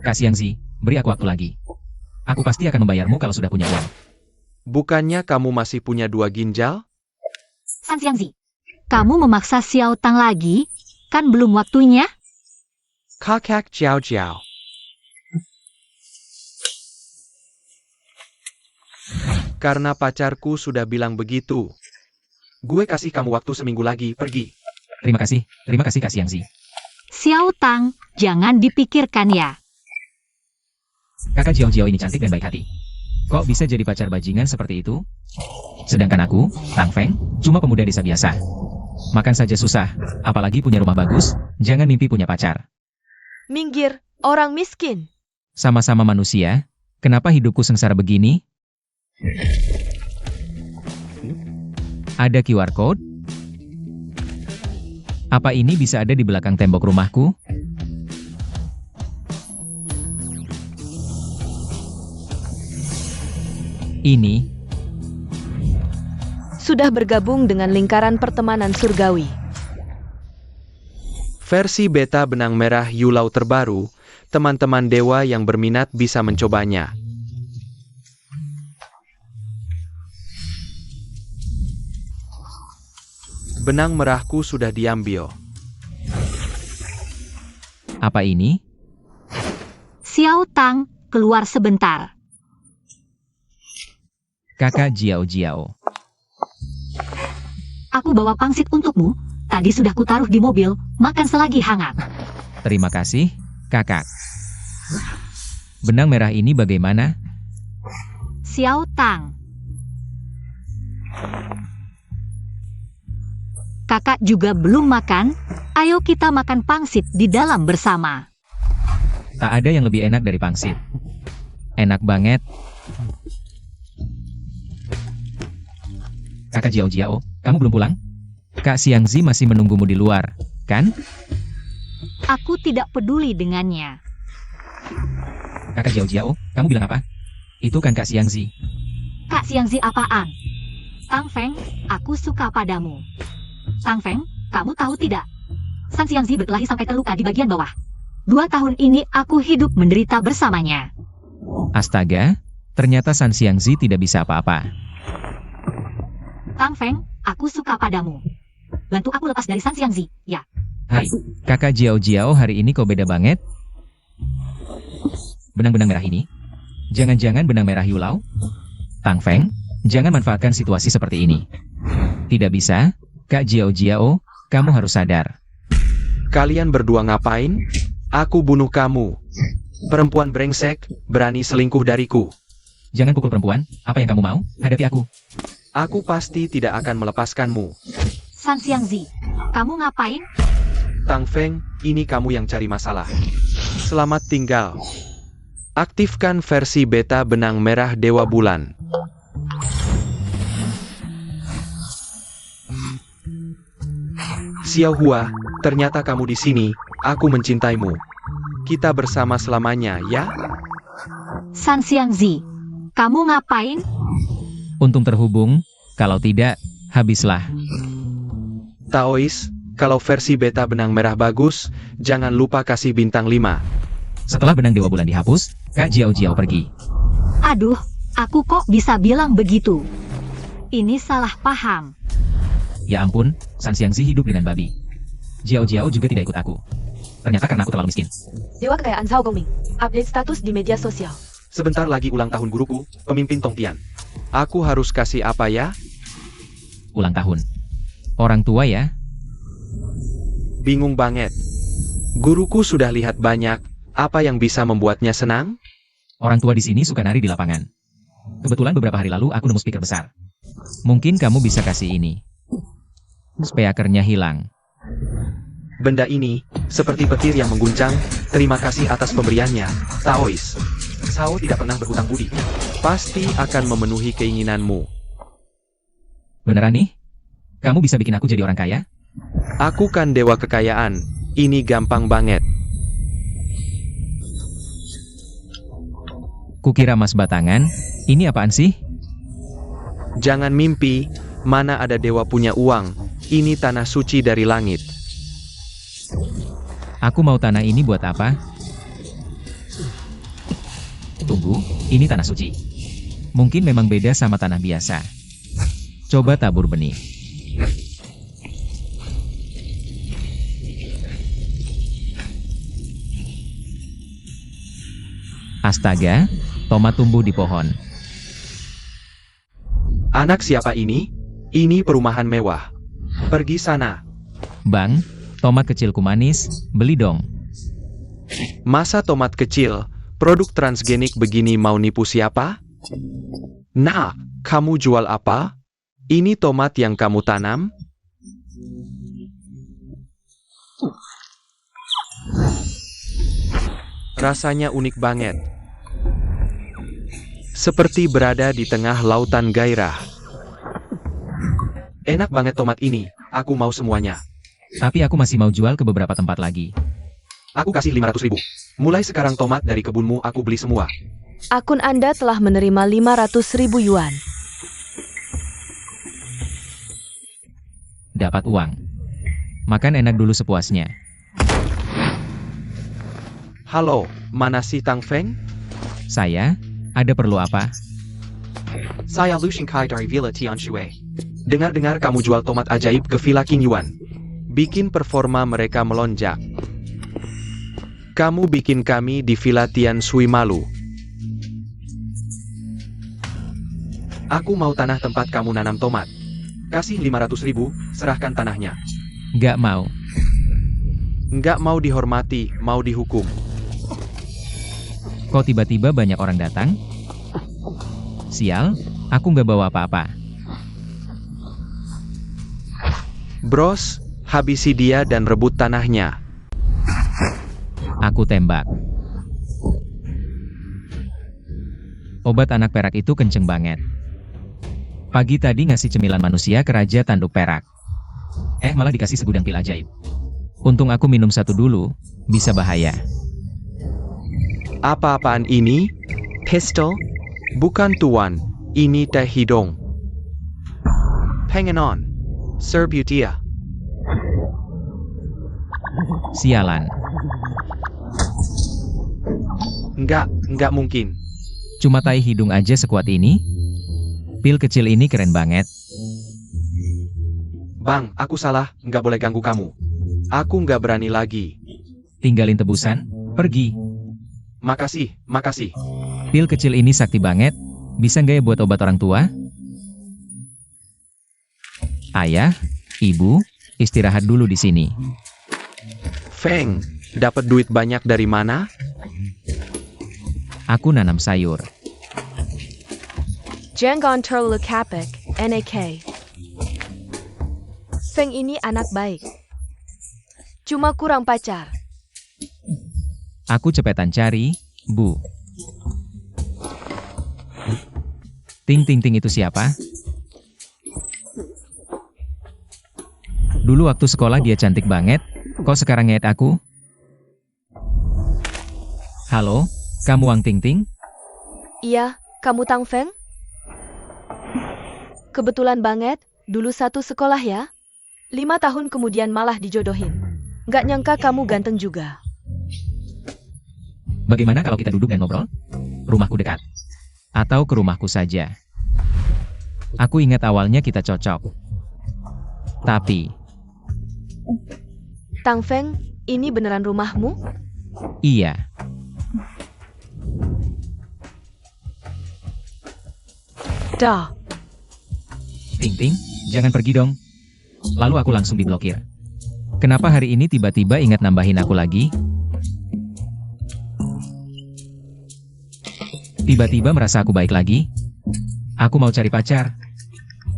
Kak Xiangzi, beri aku waktu lagi. Aku pasti akan membayarmu kalau sudah punya uang. Bukannya kamu masih punya 2 ginjal? San Xiangzi, kamu memaksa Xiao Tang lagi? Kan belum waktunya? Kakak Jiao Jiao. Karena pacarku sudah bilang begitu. Gue kasih kamu waktu seminggu lagi, pergi. Terima kasih Kak Xiangzi. Xiao Tang, jangan dipikirkan ya. Kakak Jiao Jiao ini cantik dan baik hati. Kok bisa jadi pacar bajingan seperti itu? Sedangkan aku, Tang Feng, cuma pemuda desa biasa. Makan saja susah, apalagi punya rumah bagus, jangan mimpi punya pacar. Minggir, orang miskin. Sama-sama manusia, kenapa hidupku sengsara begini? Ada QR code? Apa ini bisa ada di belakang tembok rumahku? Ini, Sudah bergabung dengan lingkaran pertemanan surgawi. Versi beta benang merah Yulau terbaru, teman-teman dewa yang berminat bisa mencobanya. Benang merahku sudah diambil. apa ini? Xiao Tang, keluar sebentar. Kakak Jiao Jiao. Aku bawa pangsit untukmu. Tadi sudah kutaruh di mobil, makan selagi hangat. Terima kasih, kakak. Benang merah ini bagaimana? Xiao Tang. Kakak juga belum makan? Ayo kita makan pangsit di dalam bersama. Tak ada yang lebih enak dari pangsit. Enak banget. Kakak Jiao Jiao, kamu belum pulang? Kak Xiangzi masih menunggumu di luar, kan? Aku tidak peduli dengannya. Kakak Jiao Jiao, kamu bilang apa? Itu kan Kak Xiangzi. Kak Xiangzi apaan? Tang Feng, aku suka padamu. Tang Feng, kamu tahu tidak? San Xiangzi berkelahi sampai terluka di bagian bawah. 2 tahun ini aku hidup menderita bersamanya. Astaga, ternyata San Xiangzi tidak bisa apa-apa. Tang Feng, aku suka padamu. Bantu aku lepas dari San Xiangzi, ya. Hai, kakak Jiao Jiao, hari ini kau beda banget. Benang-benang merah ini? Jangan-jangan benang merah Yulau? Tang Feng, jangan manfaatkan situasi seperti ini. Tidak bisa, Kak Jiao Jiao, kamu harus sadar. Kalian berdua ngapain? Aku bunuh kamu. Perempuan brengsek, berani selingkuh dariku. Jangan pukul perempuan, apa yang kamu mau? Hadapi aku. Aku pasti tidak akan melepaskanmu. San Xiangzi, kamu ngapain? Tang Feng, ini kamu yang cari masalah. Selamat tinggal. Aktifkan versi beta benang merah Dewa Bulan. Xiao Hua, ternyata kamu di sini. Aku mencintaimu. Kita bersama selamanya, ya? San Xiangzi, kamu ngapain? Untung terhubung, kalau tidak, habislah. Taois, kalau versi beta benang merah bagus, jangan lupa kasih bintang 5. Setelah benang Dewa Bulan dihapus, Kak Jiao Jiao pergi. Aduh, aku kok bisa bilang begitu? Ini salah paham. Ya ampun, San Xiangzi hidup dengan babi. Jiao Jiao juga tidak ikut aku. Ternyata karena aku terlalu miskin. Dewa kekayaan Zhao Gongming. Update status di media sosial. Sebentar lagi ulang tahun guruku, pemimpin Tongtian. Aku harus kasih apa ya? Ulang tahun. Orang tua ya? Bingung banget. Guruku sudah lihat banyak, apa yang bisa membuatnya senang? Orang tua di sini suka nari di lapangan. Kebetulan beberapa hari lalu aku nemu speaker besar. Mungkin kamu bisa kasih ini. Speakernya hilang. Benda ini, seperti petir yang mengguncang, terima kasih atas pemberiannya, Taois. Sao tidak pernah berhutang budi. Pasti akan memenuhi keinginanmu. Beneran nih? Kamu bisa bikin aku jadi orang kaya? Aku kan dewa kekayaan, ini gampang banget. Kukira mas batangan, ini apaan sih? Jangan mimpi, mana ada dewa punya uang, ini tanah suci dari langit. Aku mau tanah ini buat apa? Tunggu, ini tanah suci. Mungkin memang beda sama tanah biasa. Coba tabur benih. Astaga, tomat tumbuh di pohon. Anak siapa ini? Ini perumahan mewah. Pergi sana. Bang, tomat kecilku manis, beli dong. Masa tomat kecil, produk transgenik begini mau nipu siapa? Nah, kamu jual apa? Ini tomat yang kamu tanam? Rasanya unik banget. Seperti berada di tengah lautan gairah. Enak banget tomat ini, aku mau semuanya. Tapi aku masih mau jual ke beberapa tempat lagi. Aku kasih 500.000. Mulai sekarang tomat dari kebunmu aku beli semua. Akun Anda telah menerima 500.000 yuan. Dapat uang. Makan enak dulu sepuasnya. Halo, mana si Tang Feng? Saya, ada perlu apa? Saya Lu Xingkai dari Villa Tianxue. Dengar-dengar kamu jual tomat ajaib ke Villa King Yuan. Bikin performa mereka melonjak. Kamu bikin kami di Villa Tianxue malu. Aku mau tanah tempat kamu nanam tomat. Kasih 500.000, serahkan tanahnya. Nggak mau. Nggak mau dihormati, mau dihukum. Kok tiba-tiba banyak orang datang? Sial, aku nggak bawa apa-apa. Bros, habisi dia dan rebut tanahnya. Aku tembak. Obat anak perak itu kenceng banget. Pagi tadi ngasih cemilan manusia ke Raja Tanduk Perak. Malah dikasih segudang pil ajaib. Untung aku minum satu dulu, bisa bahaya. Apa-apaan ini? Pistol? Bukan tuan, ini teh hidung. Hang on. Sir Butia. Sialan. Nggak mungkin. Cuma tai hidung aja sekuat ini? Pil kecil ini keren banget. Bang, aku salah, nggak boleh ganggu kamu. Aku nggak berani lagi. Tinggalin tebusan, pergi. Makasih. Pil kecil ini sakti banget, bisa nggak ya buat obat orang tua? Ayah, ibu, istirahat dulu di sini. Feng, dapat duit banyak dari mana? Aku nanam sayur. Janggon Terlukapek, NAK. Feng ini anak baik. Cuma kurang pacar. Aku cepetan cari, Bu. Ting itu siapa? Dulu waktu sekolah dia cantik banget, kok sekarang ngeliat aku? Halo, kamu Wang Ting? Iya, kamu Tang Feng? Kebetulan banget, dulu satu sekolah ya. 5 tahun kemudian malah dijodohin. Nggak nyangka kamu ganteng juga. Bagaimana kalau kita duduk dan ngobrol? Rumahku dekat. Atau ke rumahku saja. Aku ingat awalnya kita cocok. Tapi, Tang Feng, ini beneran rumahmu? iya. Dah. Ting, jangan pergi dong. Lalu aku langsung diblokir. Kenapa hari ini tiba-tiba ingat nambahin aku lagi? Tiba-tiba merasa aku baik lagi. Aku mau cari pacar.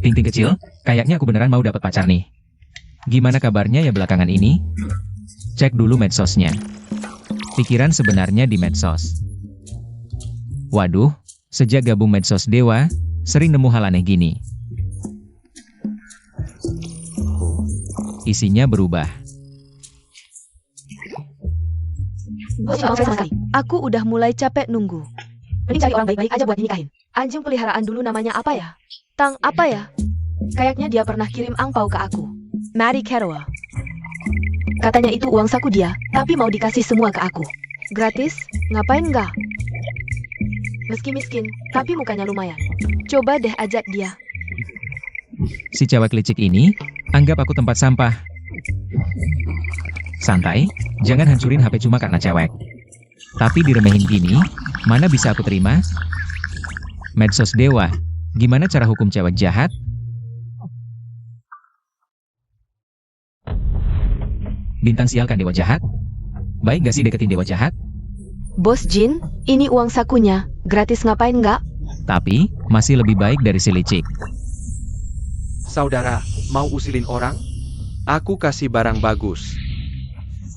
Ting kecil, kayaknya aku beneran mau dapat pacar nih. Gimana kabarnya ya belakangan ini? Cek dulu medsosnya. Pikiran sebenarnya di medsos. Waduh, sejak gabung medsos dewa, sering nemu hal aneh gini. Isinya berubah. Aku udah mulai capek nunggu. Mending cari orang baik-baik aja buat dinikahin. Anjing peliharaan dulu namanya apa ya? Tang apa ya? Kayaknya dia pernah kirim angpau ke aku. Maddie Keroa. Katanya itu uang saku dia, tapi mau dikasih semua ke aku. Gratis? Ngapain enggak? Meski miskin, tapi mukanya lumayan. Coba deh ajak dia. Si cewek licik ini, anggap aku tempat sampah. Santai, jangan hancurin HP cuma karena cewek. Tapi diremehin gini, mana bisa aku terima? Medsos dewa, gimana cara hukum cewek jahat? Bintang sial kan dewa jahat? Baik gak sih deketin dewa jahat? Bos Jin, ini uang sakunya. Gratis ngapain nggak? Tapi, masih lebih baik dari si licik. Saudara, mau usilin orang? Aku kasih barang bagus.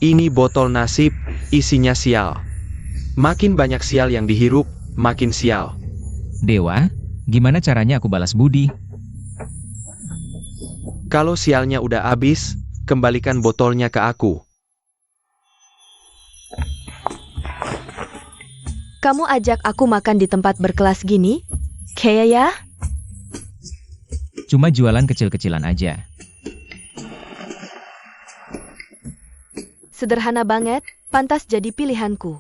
Ini botol nasib, isinya sial. Makin banyak sial yang dihirup, makin sial. Dewa, gimana caranya aku balas budi? Kalau sialnya udah habis, kembalikan botolnya ke aku. Kamu ajak aku makan di tempat berkelas gini? Kayak ya? Cuma jualan kecil-kecilan aja. Sederhana banget, pantas jadi pilihanku.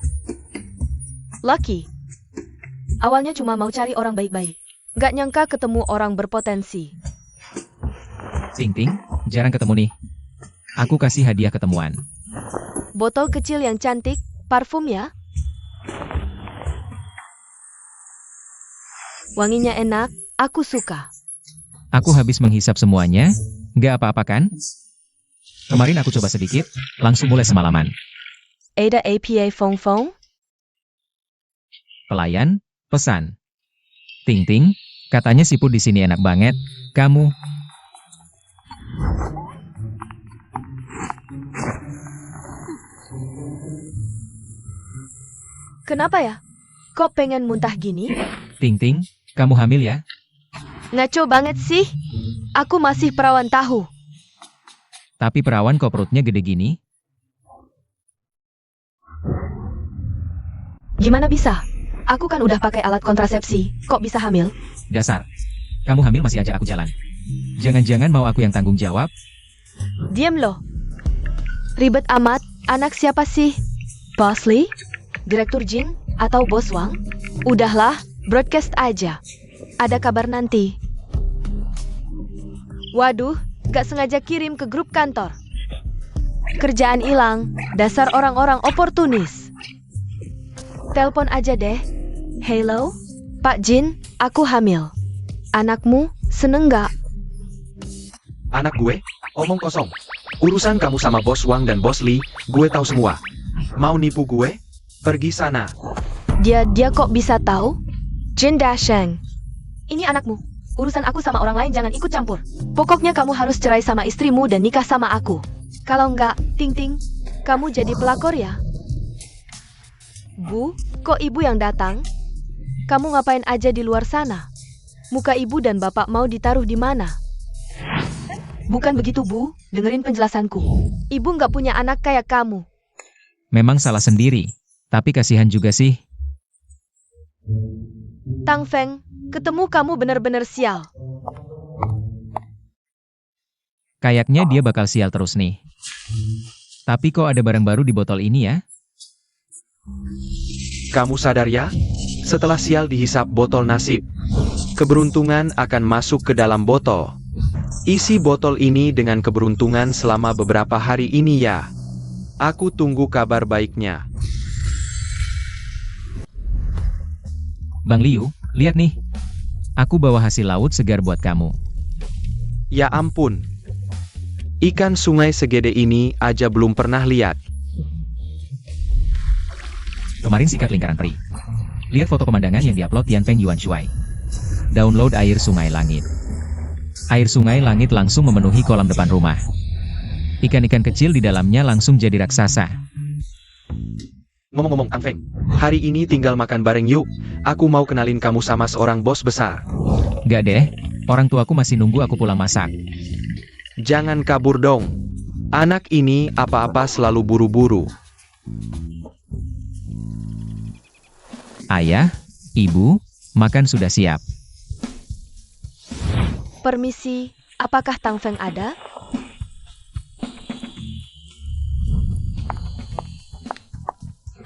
Lucky. Awalnya cuma mau cari orang baik-baik. Gak nyangka ketemu orang berpotensi. Ting Ting, jarang ketemu nih. Aku kasih hadiah ketemuan. Botol kecil yang cantik, parfum ya? Wanginya enak, aku suka. Aku habis menghisap semuanya, nggak apa-apa kan? Kemarin aku coba sedikit, langsung mulai semalaman. Ada APA Fong Fong? Pelayan, pesan. Ting Ting, katanya siput di sini enak banget. Kamu. Kenapa ya? Kok pengen muntah gini? Ting Ting, kamu hamil ya? Ngaco banget sih. Aku masih perawan tahu. Tapi perawan kok perutnya gede gini? Gimana bisa? Aku kan udah pakai alat kontrasepsi. Kok bisa hamil? Dasar. Kamu hamil masih ajak aku jalan. Jangan-jangan mau aku yang tanggung jawab? Diam loh. Ribet amat. Anak siapa sih? Boss Lee? Direktur Jin? Atau Bos Wang? Udahlah, broadcast aja. Ada kabar nanti. Waduh, gak sengaja kirim ke grup kantor. Kerjaan hilang, dasar orang-orang oportunis. Telepon aja deh. Hello, Pak Jin, aku hamil. Anakmu seneng gak? Anak gue? Omong kosong. Urusan kamu sama Bos Wang dan Bos Lee, gue tahu semua. Mau nipu gue? Pergi sana. Dia kok bisa tahu? Jin Dasheng. Ini anakmu. Urusan aku sama orang lain jangan ikut campur. Pokoknya kamu harus cerai sama istrimu dan nikah sama aku. Kalau enggak, Ting Ting, kamu jadi pelakor ya? Bu, kok ibu yang datang? Kamu ngapain aja di luar sana? Muka ibu dan bapak mau ditaruh di mana? Bukan begitu, Bu. Dengerin penjelasanku. Ibu nggak punya anak kayak kamu. Memang salah sendiri. Tapi kasihan juga sih. Tang Feng, ketemu kamu bener-bener sial. Kayaknya dia bakal sial terus nih. Tapi kok ada barang baru di botol ini ya? Kamu sadar ya? Setelah sial dihisap botol nasib, keberuntungan akan masuk ke dalam botol. Isi botol ini dengan keberuntungan selama beberapa hari ini ya. Aku tunggu kabar baiknya. Bang Liu, lihat nih. Aku bawa hasil laut segar buat kamu. Ya ampun. Ikan sungai segede ini aja belum pernah lihat. Kemarin sikat lingkaran peri. Lihat foto pemandangan yang diupload Tianfeng Yuan Shuai. Download air sungai langit. Air sungai langit langsung memenuhi kolam depan rumah. Ikan-ikan kecil di dalamnya langsung jadi raksasa. Ngomong-ngomong Tang Feng, hari ini tinggal makan bareng yuk. Aku mau kenalin kamu sama seorang bos besar. Gak deh, orang tuaku masih nunggu aku pulang masak. Jangan kabur dong. Anak ini apa-apa selalu buru-buru. Ayah, ibu, makan sudah siap. Permisi, apakah Tang Feng ada?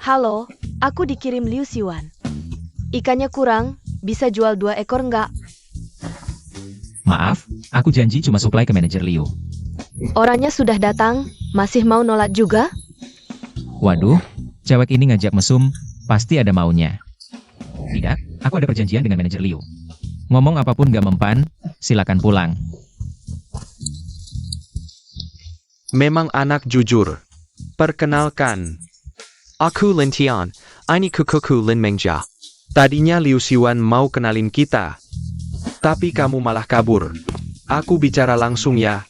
Halo, aku dikirim Liu Siwan. Ikannya kurang, bisa jual 2 ekor nggak? Maaf, aku janji cuma supply ke manajer Liu. Orangnya sudah datang, masih mau nolak juga? Waduh, cewek ini ngajak mesum, pasti ada maunya. Tidak, aku ada perjanjian dengan manajer Liu. Ngomong apapun gak mempan, silakan pulang. Memang anak jujur. Perkenalkan. Aku Lin Tian, ini kukuku Lin Mengjia. Tadinya Liu Siwan mau kenalin kita. Tapi kamu malah kabur. Aku bicara langsung ya.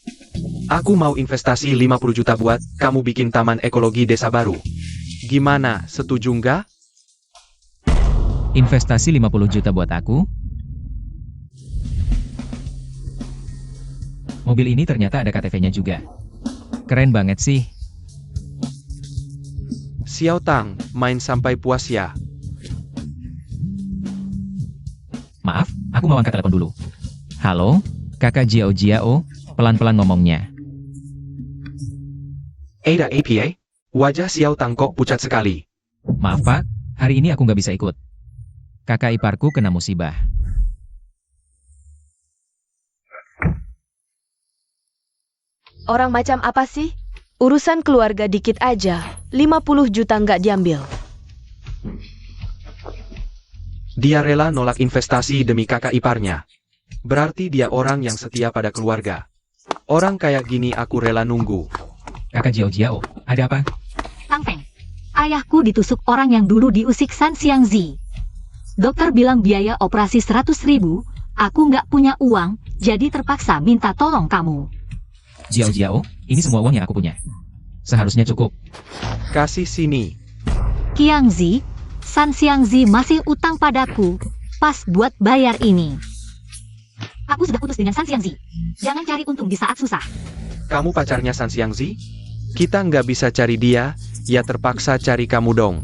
Aku mau investasi 50 juta buat kamu bikin taman ekologi desa baru. Gimana, setuju nggak? Investasi 50 juta buat aku? Mobil ini ternyata ada KTP-nya juga. Keren banget sih. Xiao Tang, main sampai puas ya. Maaf, aku mau angkat telepon dulu. Halo, kakak Jiao Jiao, pelan-pelan ngomongnya. Ada APA? Wajah Xiao Tang kok pucat sekali. Maaf pak, hari ini aku nggak bisa ikut. Kakak iparku kena musibah. Orang macam apa sih? Urusan keluarga dikit aja, 50 juta nggak diambil. Dia rela nolak investasi demi kakak iparnya. Berarti dia orang yang setia pada keluarga. Orang kayak gini aku rela nunggu. Kakak Jiao Jiao, ada apa? Tang Feng, ayahku ditusuk orang yang dulu diusik San Xiangzi. Dokter bilang biaya operasi 100.000, aku nggak punya uang, jadi terpaksa minta tolong kamu. Jiao Jiao, ini semua uang yang aku punya. Seharusnya cukup. Kasih sini. Qiangzi, San Xiangzi masih utang padaku, pas buat bayar ini. Aku sudah putus dengan San Xiangzi. Jangan cari untung di saat susah. Kamu pacarnya San Xiangzi? Kita nggak bisa cari dia, ya terpaksa cari kamu dong.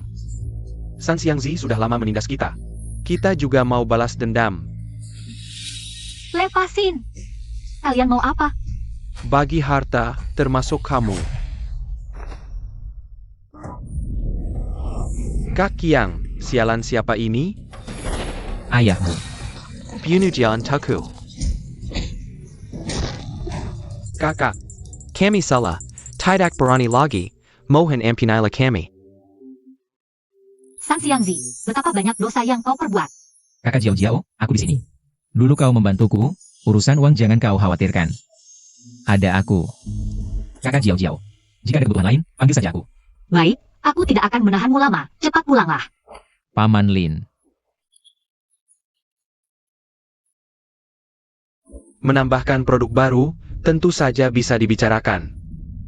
San Xiangzi sudah lama menindas kita. Kita juga mau balas dendam. Lepasin. Kalian mau apa? Bagi harta, termasuk kamu. Kak Qiang, sialan siapa ini? Ayahmu. Punujian Taku. Kakak, kami salah. Tidak berani lagi. Mohon ampunilah kami. San Xiangzi, betapa banyak dosa yang kau perbuat. Kakak Jiao Jiao, aku di sini. Dulu kau membantuku, urusan uang jangan kau khawatirkan. Ada aku. Kakak Jiao Jiao. Jika ada kebutuhan lain, panggil saja aku. Baik, aku tidak akan menahanmu lama. Cepat pulanglah. Paman Lin. Menambahkan produk baru, tentu saja bisa dibicarakan.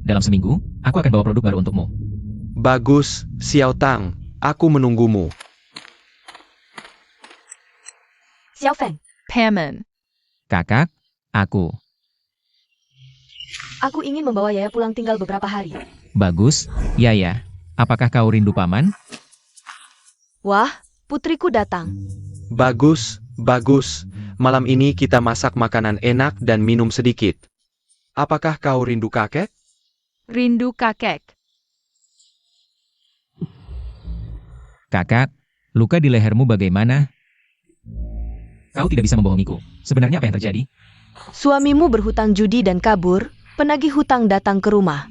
Dalam seminggu, aku akan bawa produk baru untukmu. Bagus, Xiao Tang. Aku menunggumu. Xiao Feng, Paman. Kakak, aku. aku ingin membawa Yaya pulang tinggal beberapa hari. Bagus, Yaya. Apakah kau rindu paman? Wah, putriku datang. Bagus, bagus. Malam ini kita masak makanan enak dan minum sedikit. Apakah kau rindu kakek? Rindu kakek. Kakak, luka di lehermu bagaimana? Kau tidak bisa membohongiku. Sebenarnya apa yang terjadi? Suamimu berhutang judi dan kabur, penagih hutang datang ke rumah.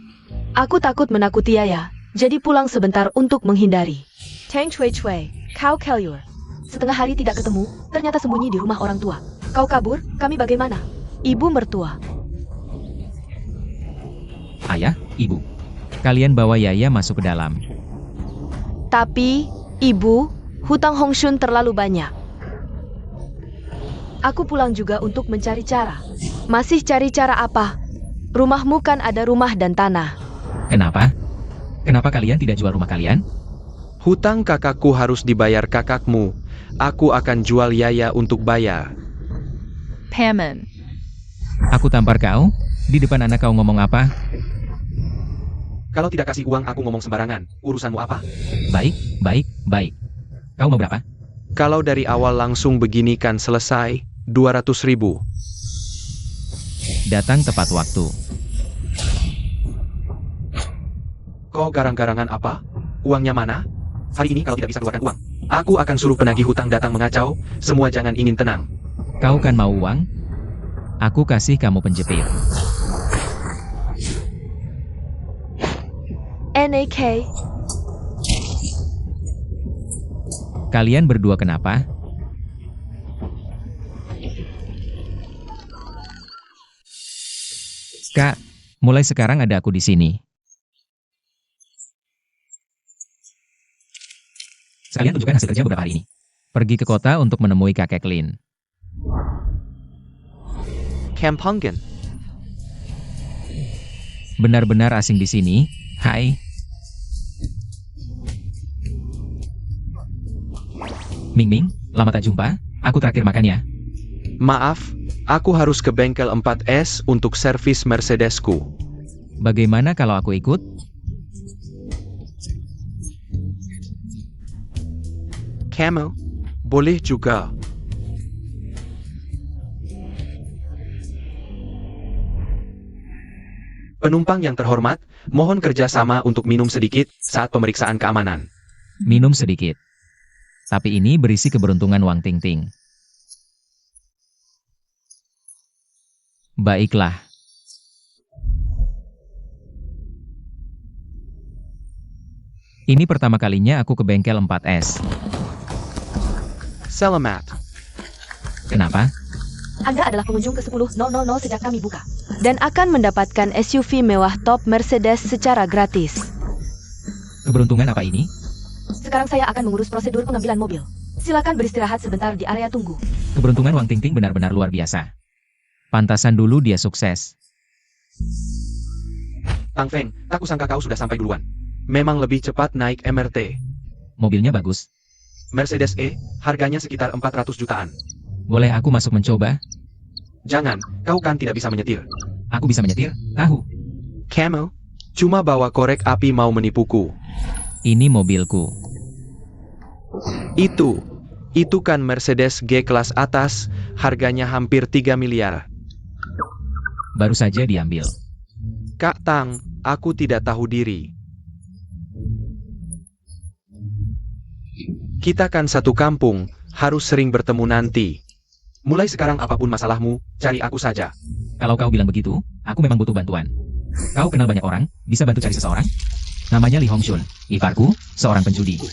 Aku takut menakuti Yaya, jadi pulang sebentar untuk menghindari. Teng Cui Cui, kau Kelyur. Setengah hari tidak ketemu, ternyata sembunyi di rumah orang tua. Kau kabur, kami bagaimana? Ibu mertua. Ayah, ibu. Kalian bawa Yaya masuk ke dalam. Tapi, Ibu, hutang Hong Shun terlalu banyak. Aku pulang juga untuk mencari cara. Masih cari cara apa? Rumahmu kan ada rumah dan tanah. Kenapa? Kenapa kalian tidak jual rumah kalian? Hutang kakakku harus dibayar kakakmu. Aku akan jual Yaya untuk bayar. Paman. Aku tampar kau? Di depan anak kau ngomong apa? Kalau tidak kasih uang aku ngomong sembarangan. Urusanmu apa? Baik, baik, baik. Kau mau berapa? Kalau dari awal langsung begini kan selesai. 200.000. Datang tepat waktu. Kok garang-garangan apa? Uangnya mana? Hari ini kalau tidak bisa keluarkan uang, aku akan suruh penagih hutang datang mengacau, semua jangan ingin tenang. Kau kan mau uang? Aku kasih kamu penjepit. NAK. Kalian berdua kenapa? Kak, mulai sekarang ada aku di sini. Sekalian tunjukkan hasil kerja beberapa hari ini. Pergi ke kota untuk menemui kakek Lin. Kampungan. Benar-benar asing di sini. Hai. Ming Ming, lama tak jumpa. Aku traktir makan ya. Maaf, aku harus ke bengkel 4S untuk servis Mercedesku. Bagaimana kalau aku ikut? Kamu? Boleh juga. Penumpang yang terhormat, mohon kerjasama untuk minum sedikit saat pemeriksaan keamanan. Minum sedikit. Tapi ini berisi keberuntungan Wang Ting-Ting. Baiklah. Ini pertama kalinya aku ke bengkel 4S. Selamat. Kenapa? Anda adalah pengunjung ke-10.000 sejak kami buka. Dan akan mendapatkan SUV mewah top Mercedes secara gratis. Keberuntungan apa ini? Sekarang saya akan mengurus prosedur pengambilan mobil. Silakan beristirahat sebentar di area tunggu. Keberuntungan Wang Ting-Ting benar-benar luar biasa. Pantasan dulu dia sukses. Tang Feng, tak kusangka kau sudah sampai duluan. Memang lebih cepat naik MRT. Mobilnya bagus. Mercedes E, harganya sekitar 400 jutaan. Boleh aku masuk mencoba? Jangan, kau kan tidak bisa menyetir. Aku bisa menyetir, tahu. Kamu? Cuma bawa korek api mau menipuku. Ini mobilku. Itu kan Mercedes G kelas atas, harganya hampir 3 miliar. Baru saja diambil. Kak Tang, aku tidak tahu diri. Kita kan satu kampung, harus sering bertemu nanti. Mulai sekarang apapun masalahmu, cari aku saja. Kalau kau bilang begitu, aku memang butuh bantuan. Kau kenal banyak orang, bisa bantu cari seseorang? Namanya Li Hongxun, iparku, seorang penjudi.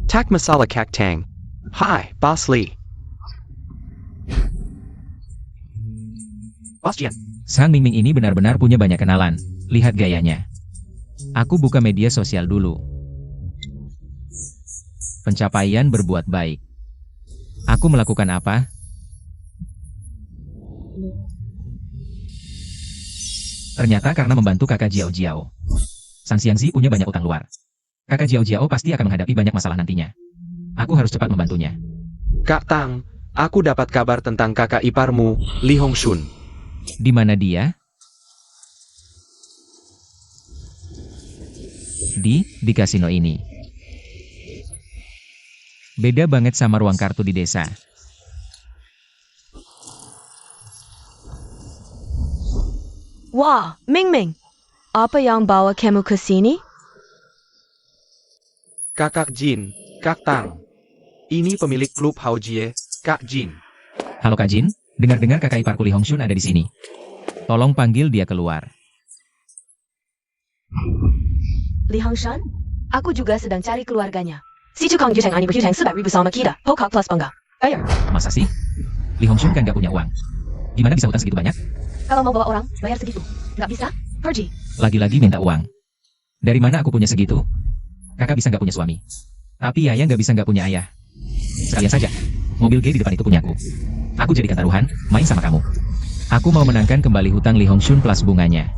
Tak masalah Kak Tang. Hai, Boss Lee. Boss Jian. Sang Ming Ming ini benar-benar punya banyak kenalan. Lihat gayanya. Aku buka media sosial dulu. Pencapaian berbuat baik. Aku melakukan apa? Ternyata karena membantu kakak Jiao Jiao. Sang Xiangzi punya banyak utang luar. Kakak Jiao Jiao pasti akan menghadapi banyak masalah nantinya. Aku harus cepat membantunya. Kak Tang, aku dapat kabar tentang kakak iparmu, Li Hongxun. Di mana dia? Di kasino ini. Beda banget sama ruang kartu di desa. Wah, Ming Ming. Apa yang bawa kamu ke sini? Kakak Jin, Kak Tang. Ini pemilik klub Haojie, Kak Jin. Halo Kak Jin, dengar-dengar kakak iparku Li Hongxun ada di sini. Tolong panggil dia keluar. Li Hongxun? Aku juga sedang cari keluarganya. Si Cukong Juteng Ani berhutang 400.000 sama kita. Pokak plus bangga. Bayar. Masa sih? Li Hongxun kan gak punya uang. Gimana bisa utang segitu banyak? Kalau mau bawa orang, bayar segitu. Nggak bisa? Pergi. Lagi-lagi minta uang. Dari mana aku punya segitu? Kakak bisa gak punya suami. Tapi ayah gak bisa gak punya ayah. Sekalian saja, mobil G di depan itu punyaku. Aku jadikan taruhan, main sama kamu. Aku mau menangkan kembali hutang Li Hongxun plus bunganya.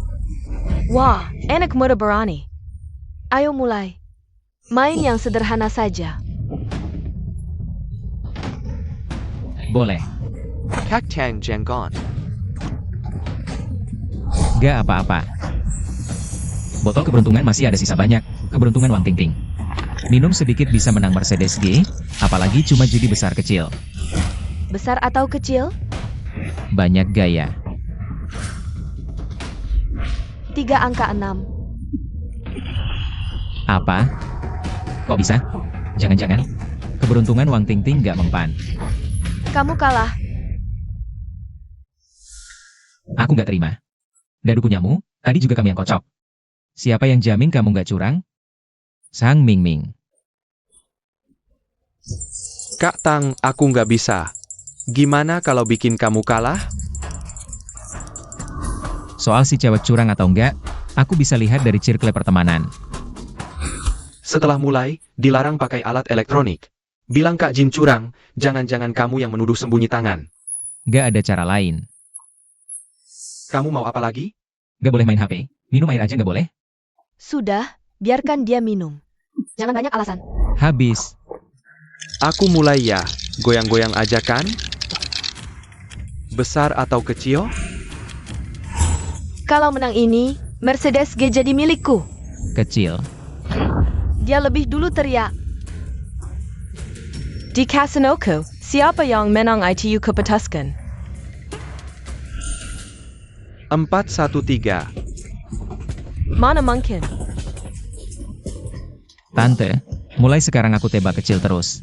Wah, enak muda berani. Ayo mulai. Main yang sederhana saja. Boleh. Kak Tang Jenggon. Gak apa-apa. Botol keberuntungan masih ada sisa banyak. Keberuntungan Wang Ting-Ting. Minum sedikit bisa menang Mercedes G, apalagi cuma judi besar kecil. Besar atau kecil? Banyak gaya. 3 angka 6. Apa? Kok bisa? Jangan-jangan, keberuntungan Wang Tingting nggak mempan. Kamu kalah. Aku nggak terima. Dadu punyamu, tadi juga kami yang kocok. Siapa yang jamin kamu nggak curang? Sang Ming Ming. Kak Tang, aku nggak bisa. Gimana kalau bikin kamu kalah? Soal si cewek curang atau enggak, aku bisa lihat dari circle pertemanan. Setelah mulai, dilarang pakai alat elektronik. Bilang Kak Jin curang, jangan-jangan kamu yang menuduh sembunyi tangan. Nggak ada cara lain. Kamu mau apa lagi? Nggak boleh main HP, minum air aja nggak boleh. Sudah, biarkan dia minum. Jangan banyak alasan. Habis. Aku mulai ya, goyang-goyang aja kan? Besar atau kecil? Kalau menang ini, Mercedes G jadi milikku. Kecil. Dia lebih dulu teriak. Di Kasinoku, siapa yang menang ITU kepetaskan? 4-1-3. Mana mungkin? Tante, mulai sekarang aku tebak kecil terus.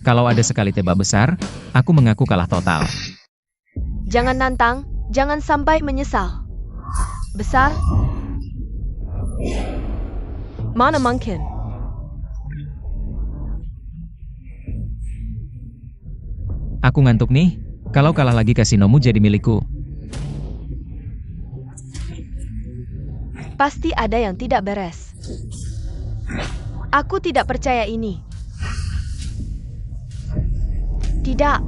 Kalau ada sekali tebak besar, aku mengaku kalah total. Jangan nantang, jangan sampai menyesal. Besar? Mana mungkin? Aku ngantuk nih, kalau kalah lagi kasinomu jadi milikku. Pasti ada yang tidak beres. Aku tidak percaya ini. Tidak.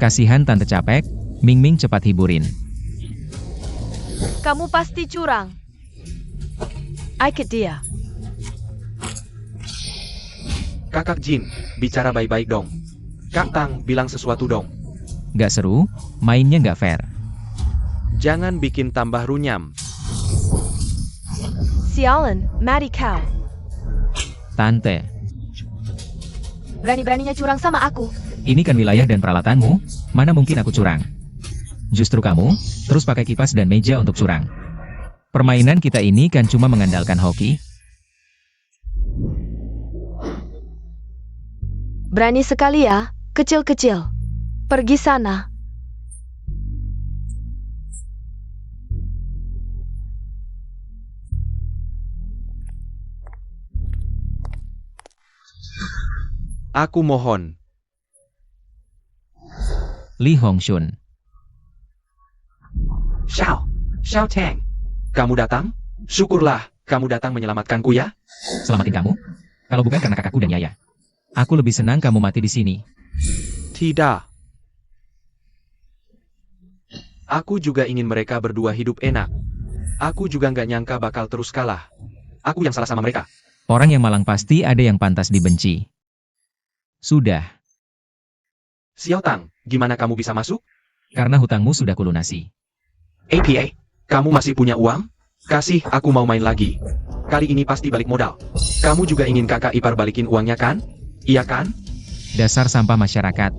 Kasihan Tante capek, Ming Ming cepat hiburin. Kamu pasti curang. Ikut dia. Kakak Jin, bicara baik-baik dong. Kak Tang, bilang sesuatu dong. Nggak seru, mainnya nggak fair. Jangan bikin tambah runyam. Sialan, mari kau. Tante, Berani-beraninya curang sama aku. ini kan wilayah dan peralatanmu, mana mungkin aku curang. Justru kamu, terus pakai kipas dan meja untuk curang. Permainan kita ini kan cuma mengandalkan hoki. Berani sekali ya, kecil-kecil. Pergi sana. Aku mohon. Li Hongxun. Xiao Tang. Kamu datang? Syukurlah, kamu datang menyelamatkanku ya. Selamatin kamu? Kalau bukan karena kakakku dan Yaya. Aku lebih senang kamu mati di sini. Tidak. Aku juga ingin mereka berdua hidup enak. Aku juga nggak nyangka bakal terus kalah. Aku yang salah sama mereka. Orang yang malang pasti ada yang pantas dibenci. Sudah, Xiao Tang, gimana kamu bisa masuk? karena hutangmu sudah kulunasi. APA, kamu masih punya uang? Kasih, aku mau main lagi. Kali ini pasti balik modal. Kamu juga ingin kakak ipar balikin uangnya kan? Iya kan? Dasar sampah masyarakat.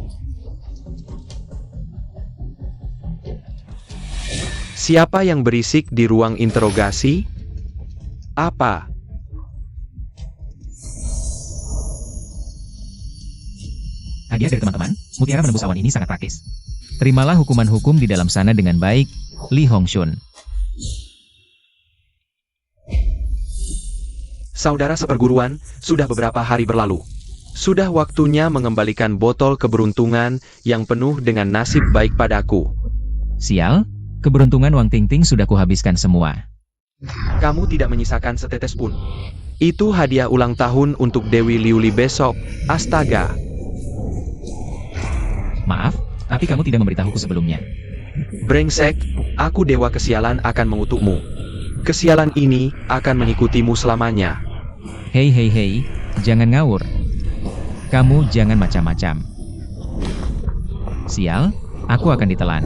Siapa yang berisik di ruang interogasi? Apa? Hadiah dari teman-teman, mutiara menembus awan ini sangat praktis. Terimalah hukuman hukum di dalam sana dengan baik, Li Hongxun. Saudara seperguruan, sudah beberapa hari berlalu. Sudah waktunya mengembalikan botol keberuntungan yang penuh dengan nasib baik padaku. Sial, keberuntungan Wang Tingting sudah kuhabiskan semua. Kamu tidak menyisakan setetes pun. Itu hadiah ulang tahun untuk Dewi Liuli besok. Astaga. Maaf, tapi kamu tidak memberitahuku sebelumnya. Brengsek, aku dewa kesialan akan mengutukmu. Kesialan ini akan mengikutimu selamanya. Hei hei hei, jangan ngawur. Kamu jangan macam-macam. Sial, aku akan ditelan.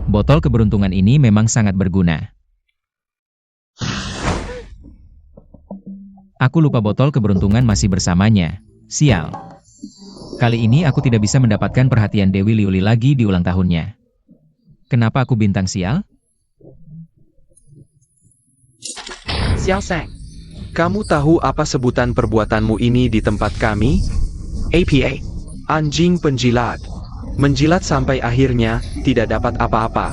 Botol keberuntungan ini memang sangat berguna. Aku lupa botol keberuntungan masih bersamanya. Sial. Kali ini aku tidak bisa mendapatkan perhatian Dewi Liuli lagi di ulang tahunnya. Kenapa aku bintang sial? Xiao Sang, kamu tahu apa sebutan perbuatanmu ini di tempat kami? APA, anjing penjilat. Menjilat sampai akhirnya tidak dapat apa-apa.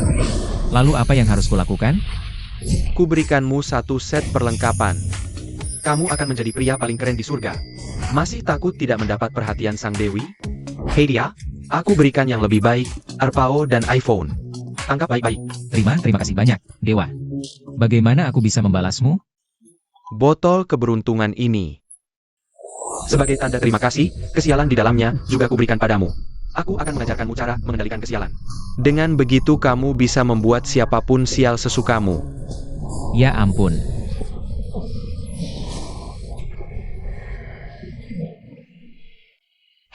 Lalu apa yang harus kulakukan? Kuberikanmu satu set perlengkapan. Kamu akan menjadi pria paling keren di surga. Masih takut tidak mendapat perhatian sang dewi? Hei dia, aku berikan yang lebih baik, Arpao dan iPhone. Tangkap baik-baik. Terima kasih banyak, Dewa. Bagaimana aku bisa membalasmu? Botol keberuntungan ini. Sebagai tanda terima kasih, kesialan di dalamnya juga kuberikan padamu. Aku akan mengajarkanmu cara mengendalikan kesialan. Dengan begitu kamu bisa membuat siapapun sial sesukamu. Ya ampun.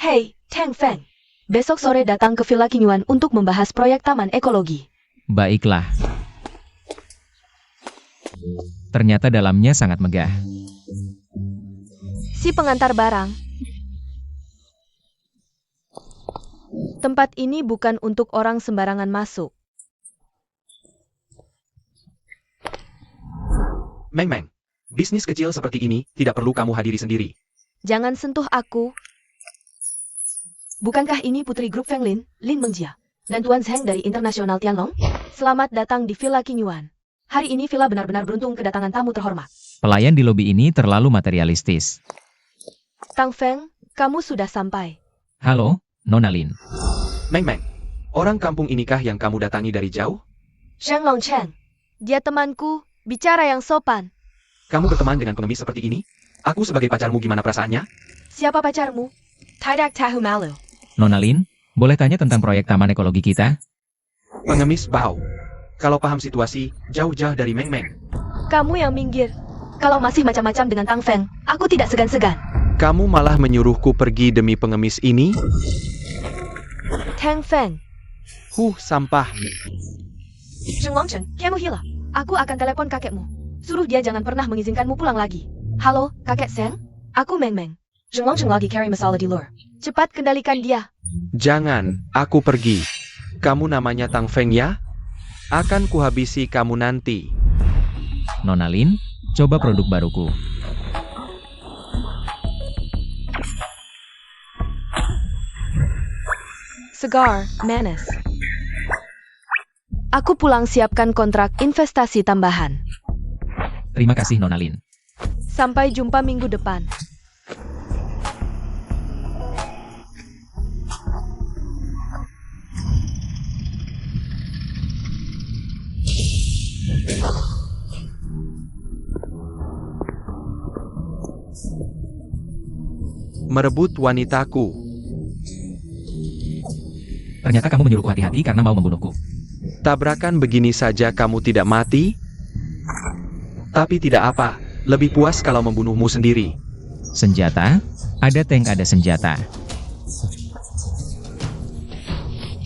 Hei, Tang Feng. Besok sore datang ke Villa Qingyuan untuk membahas proyek taman ekologi. Baiklah. Ternyata dalamnya sangat megah. Si pengantar barang. Tempat ini bukan untuk orang sembarangan masuk. Meng Meng, bisnis kecil seperti ini tidak perlu kamu hadiri sendiri. Jangan sentuh aku. Bukankah ini putri grup Feng Lin, Lin Mengjia, dan Tuan Zheng dari Internasional Tianlong? Selamat datang di Villa Qingyuan. Hari ini Villa benar-benar beruntung kedatangan tamu terhormat. Pelayan di lobi ini terlalu materialistis. Tang Feng, kamu sudah sampai. Halo, Nona Lin. Meng Meng, orang kampung inikah yang kamu datangi dari jauh? Zheng Longchen. Dia temanku, bicara yang sopan. Kamu berteman dengan pengemis seperti ini? Aku sebagai pacarmu gimana perasaannya? Siapa pacarmu? Tidak tahu malu. Nona Lin, boleh tanya tentang proyek taman ekologi kita? Pengemis bau. Kalau paham situasi, jauh-jauh dari Meng Meng. Kamu yang minggir. Kalau masih macam-macam dengan Tang Feng, aku tidak segan-segan. Kamu malah menyuruhku pergi demi pengemis ini? Tang Feng. Sampah. Zheng Longchen, kamu hilang. Aku akan telepon kakekmu. Suruh dia jangan pernah mengizinkanmu pulang lagi. Halo, kakek Sen? Aku Meng Meng. Zheng Longchen lagi carry masalah di luar. Cepat kendalikan dia. Jangan, aku pergi. Kamu namanya Tang Feng ya? Akan kuhabisi kamu nanti. Nona Lin, coba produk baruku. Segar, manis. Aku pulang siapkan kontrak investasi tambahan. Terima kasih Nona Lin. Sampai jumpa minggu depan. Merebut wanitaku. Ternyata kamu menyuruhku hati-hati karena mau membunuhku. Tabrakan begini saja kamu tidak mati? Tapi tidak apa, lebih puas kalau membunuhmu sendiri. Senjata? Ada tank, ada senjata.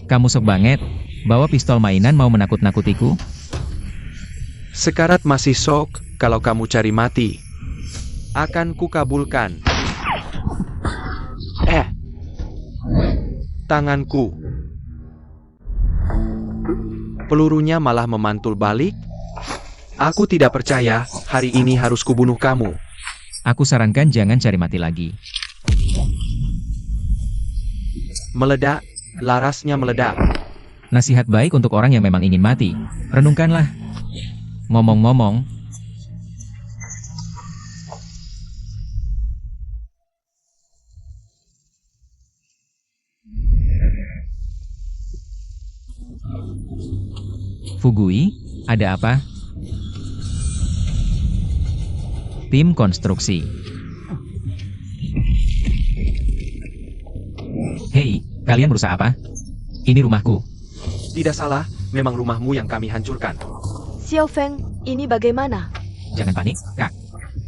Kamu sok banget, bawa pistol mainan mau menakut-nakutiku? Sekarat masih sok, kalau kamu cari mati. Akan kukabulkan. Tanganku. Pelurunya malah memantul balik. Aku tidak percaya, hari ini harus kubunuh kamu. Aku sarankan jangan cari mati lagi. Meledak, larasnya meledak. Nasihat baik untuk orang yang memang ingin mati. Renungkanlah. Ngomong-ngomong, Fugui, ada apa? Tim konstruksi. Hei, kalian berusaha apa? Ini rumahku. Tidak salah, memang rumahmu yang kami hancurkan. Xiao Feng, ini bagaimana? Jangan panik, Kak.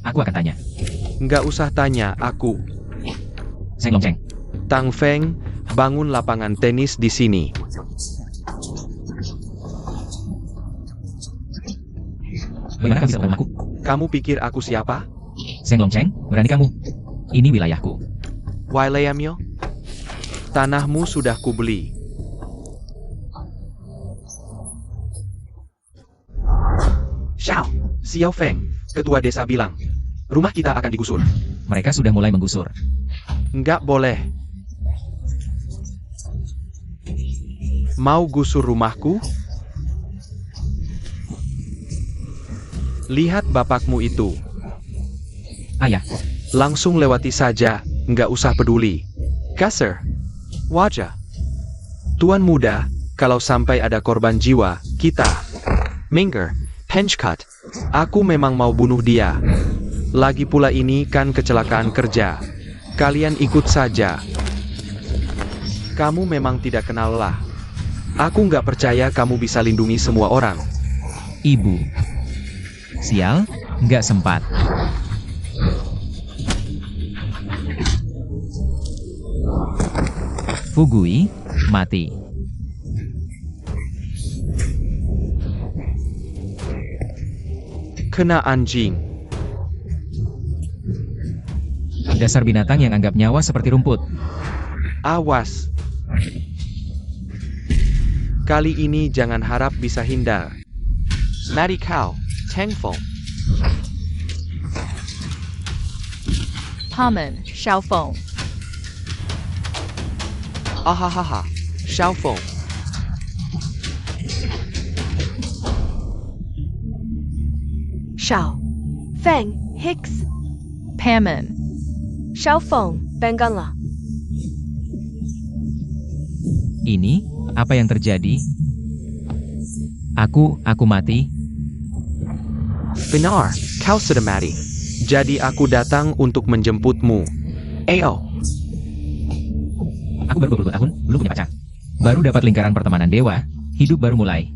Aku akan tanya. Nggak usah tanya, aku. Zheng Longchen. Tang Feng, bangun lapangan tenis di sini. Bagaimana kamu bisa membantu aku? Kamu pikir aku siapa? Zheng Longchen, berani kamu. Ini wilayahku. Wilayahmu? Tanahmu sudah kubeli. Xiao, Xiao Feng, ketua desa bilang, rumah kita akan digusur. Mereka sudah mulai menggusur. Nggak boleh. Mau gusur rumahku? Lihat bapakmu itu. Ayah, Langsung lewati saja, nggak usah peduli. Kasar. Wajah. Tuan muda, kalau sampai ada korban jiwa, kita. Minger, Henchcut. Aku memang mau bunuh dia. Lagi pula ini kan kecelakaan kerja. Kalian ikut saja. Kamu memang tidak kenal lelah. Aku nggak percaya kamu bisa lindungi semua orang. ibu. Sial, nggak sempat. Fugui, mati. Kena anjing. Dasar binatang yang anggap nyawa seperti rumput. Awas. Kali ini jangan harap bisa hindar. Mari kau, Tengfeng. Paman, Xiaofeng. Ahahaha, Xiaofeng. Xiao, Feng, Hicks, Paman, Xiaofeng, bengkanlah. Ini, apa yang terjadi? Aku mati. Benar, kau sudah mati. Jadi aku datang untuk menjemputmu. Ayo. Aku baru 20 tahun, belum punya pacar. Baru dapat lingkaran pertemanan dewa, hidup baru mulai.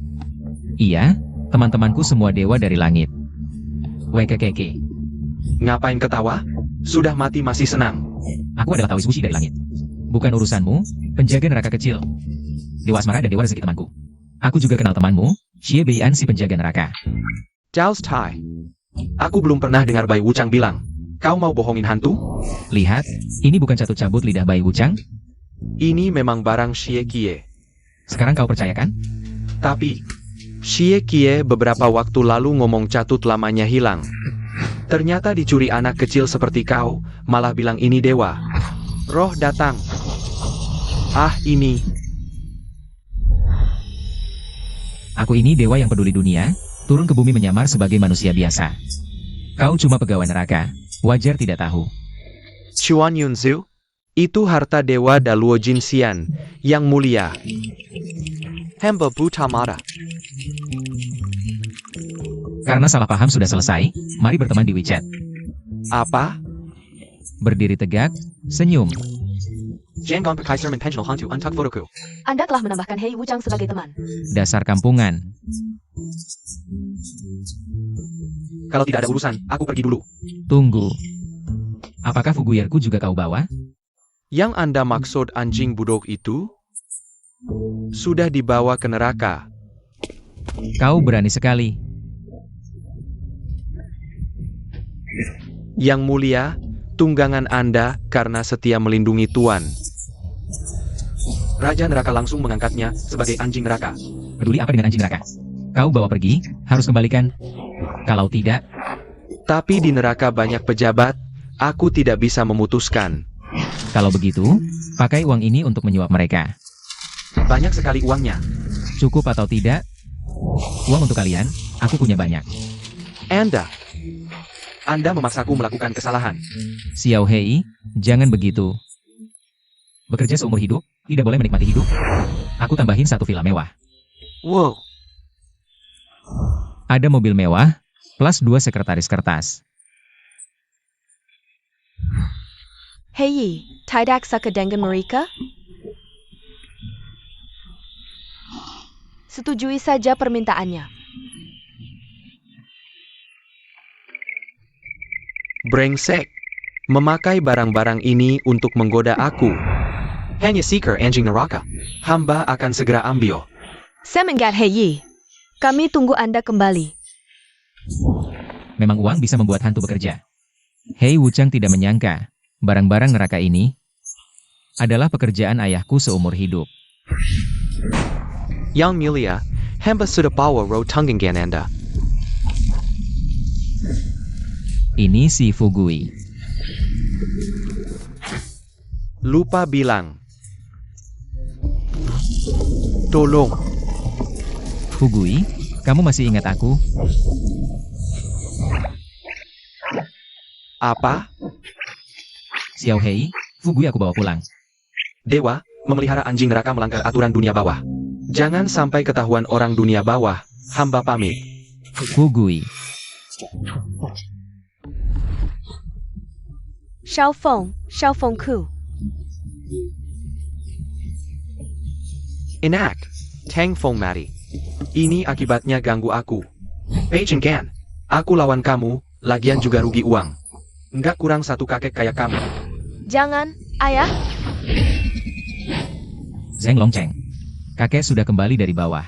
Iya, teman-temanku semua dewa dari langit. Wekekeke. Ngapain ketawa? Sudah mati masih senang. Aku adalah Taoist Wuxi dari langit. Bukan urusanmu, penjaga neraka kecil. Dewa asmara dan dewa rezeki temanku. Aku juga kenal temanmu, Xie Beian si penjaga neraka. Charles Tai. Aku belum pernah dengar Bai Wuchang bilang, kau mau bohongin hantu? Lihat, ini bukan catut cabut lidah Bai Wuchang. Ini memang barang Xie Kie. Sekarang kau percayakan? Tapi, Xie Kie beberapa waktu lalu ngomong catut lamanya hilang. Ternyata dicuri anak kecil seperti kau, malah bilang ini dewa. Roh datang. Ah, ini. Aku ini dewa yang peduli dunia, turun ke bumi menyamar sebagai manusia biasa. Kau cuma pegawai neraka, wajar tidak tahu. Chuan Yunzu. Itu harta dewa Daluo Jinxian, yang mulia. Hamba Butamara. Karena salah paham sudah selesai, mari berteman di WeChat. Apa? Berdiri tegak, senyum. Jangan pakai sermon pensional hantu untuk fotoku. Anda telah menambahkan Hei Wuchang sebagai teman. Dasar kampungan. Kalau tidak ada urusan, aku pergi dulu. Tunggu. Apakah Fuguyerku juga kau bawa? Yang Anda maksud anjing budok itu? Sudah dibawa ke neraka. Kau berani sekali. Yang mulia, tunggangan Anda karena setia melindungi Tuan. Raja neraka langsung mengangkatnya sebagai anjing neraka. Peduli apa dengan anjing neraka? Kau bawa pergi, harus kembalikan. Kalau tidak, Tapi di neraka banyak pejabat, aku tidak bisa memutuskan. kalau begitu, pakai uang ini untuk menyuap mereka. Banyak sekali uangnya. Cukup atau tidak? Uang untuk kalian, aku punya banyak. Anda memaksaku melakukan kesalahan. Xiao Hei, jangan begitu. Bekerja seumur hidup, tidak boleh menikmati hidup. Aku tambahin satu villa mewah. Wow, Ada mobil mewah, plus 2 sekretaris kertas. Hei, tidak suka dengan mereka? Setujui saja permintaannya. brengsek. Memakai barang-barang ini untuk menggoda aku. Hanya seeker anjing neraka. Hamba akan segera ambil. Saya menggat Hei. Kami tunggu Anda kembali. Memang uang bisa membuat hantu bekerja. Hei Wuchang tidak menyangka, barang-barang neraka ini adalah pekerjaan ayahku seumur hidup. Yang mulia, hamba sudah bawa roh tanggungan Anda. Ini si Fugui. Lupa bilang. Tolong. Fugui, kamu masih ingat aku? Apa? Xiao Hei, Fugui aku bawa pulang. Dewa, memelihara anjing neraka melanggar aturan dunia bawah. Jangan sampai ketahuan orang dunia bawah. Hamba pamit. Fugui. Xiao Feng Ku. Enak. Tang Feng mati. Ini akibatnya ganggu aku. Pei Gan, aku lawan kamu, lagian juga rugi uang. Nggak kurang satu kakek kayak kamu. Jangan, ayah. Zheng Longcheng. Kakek sudah kembali dari bawah.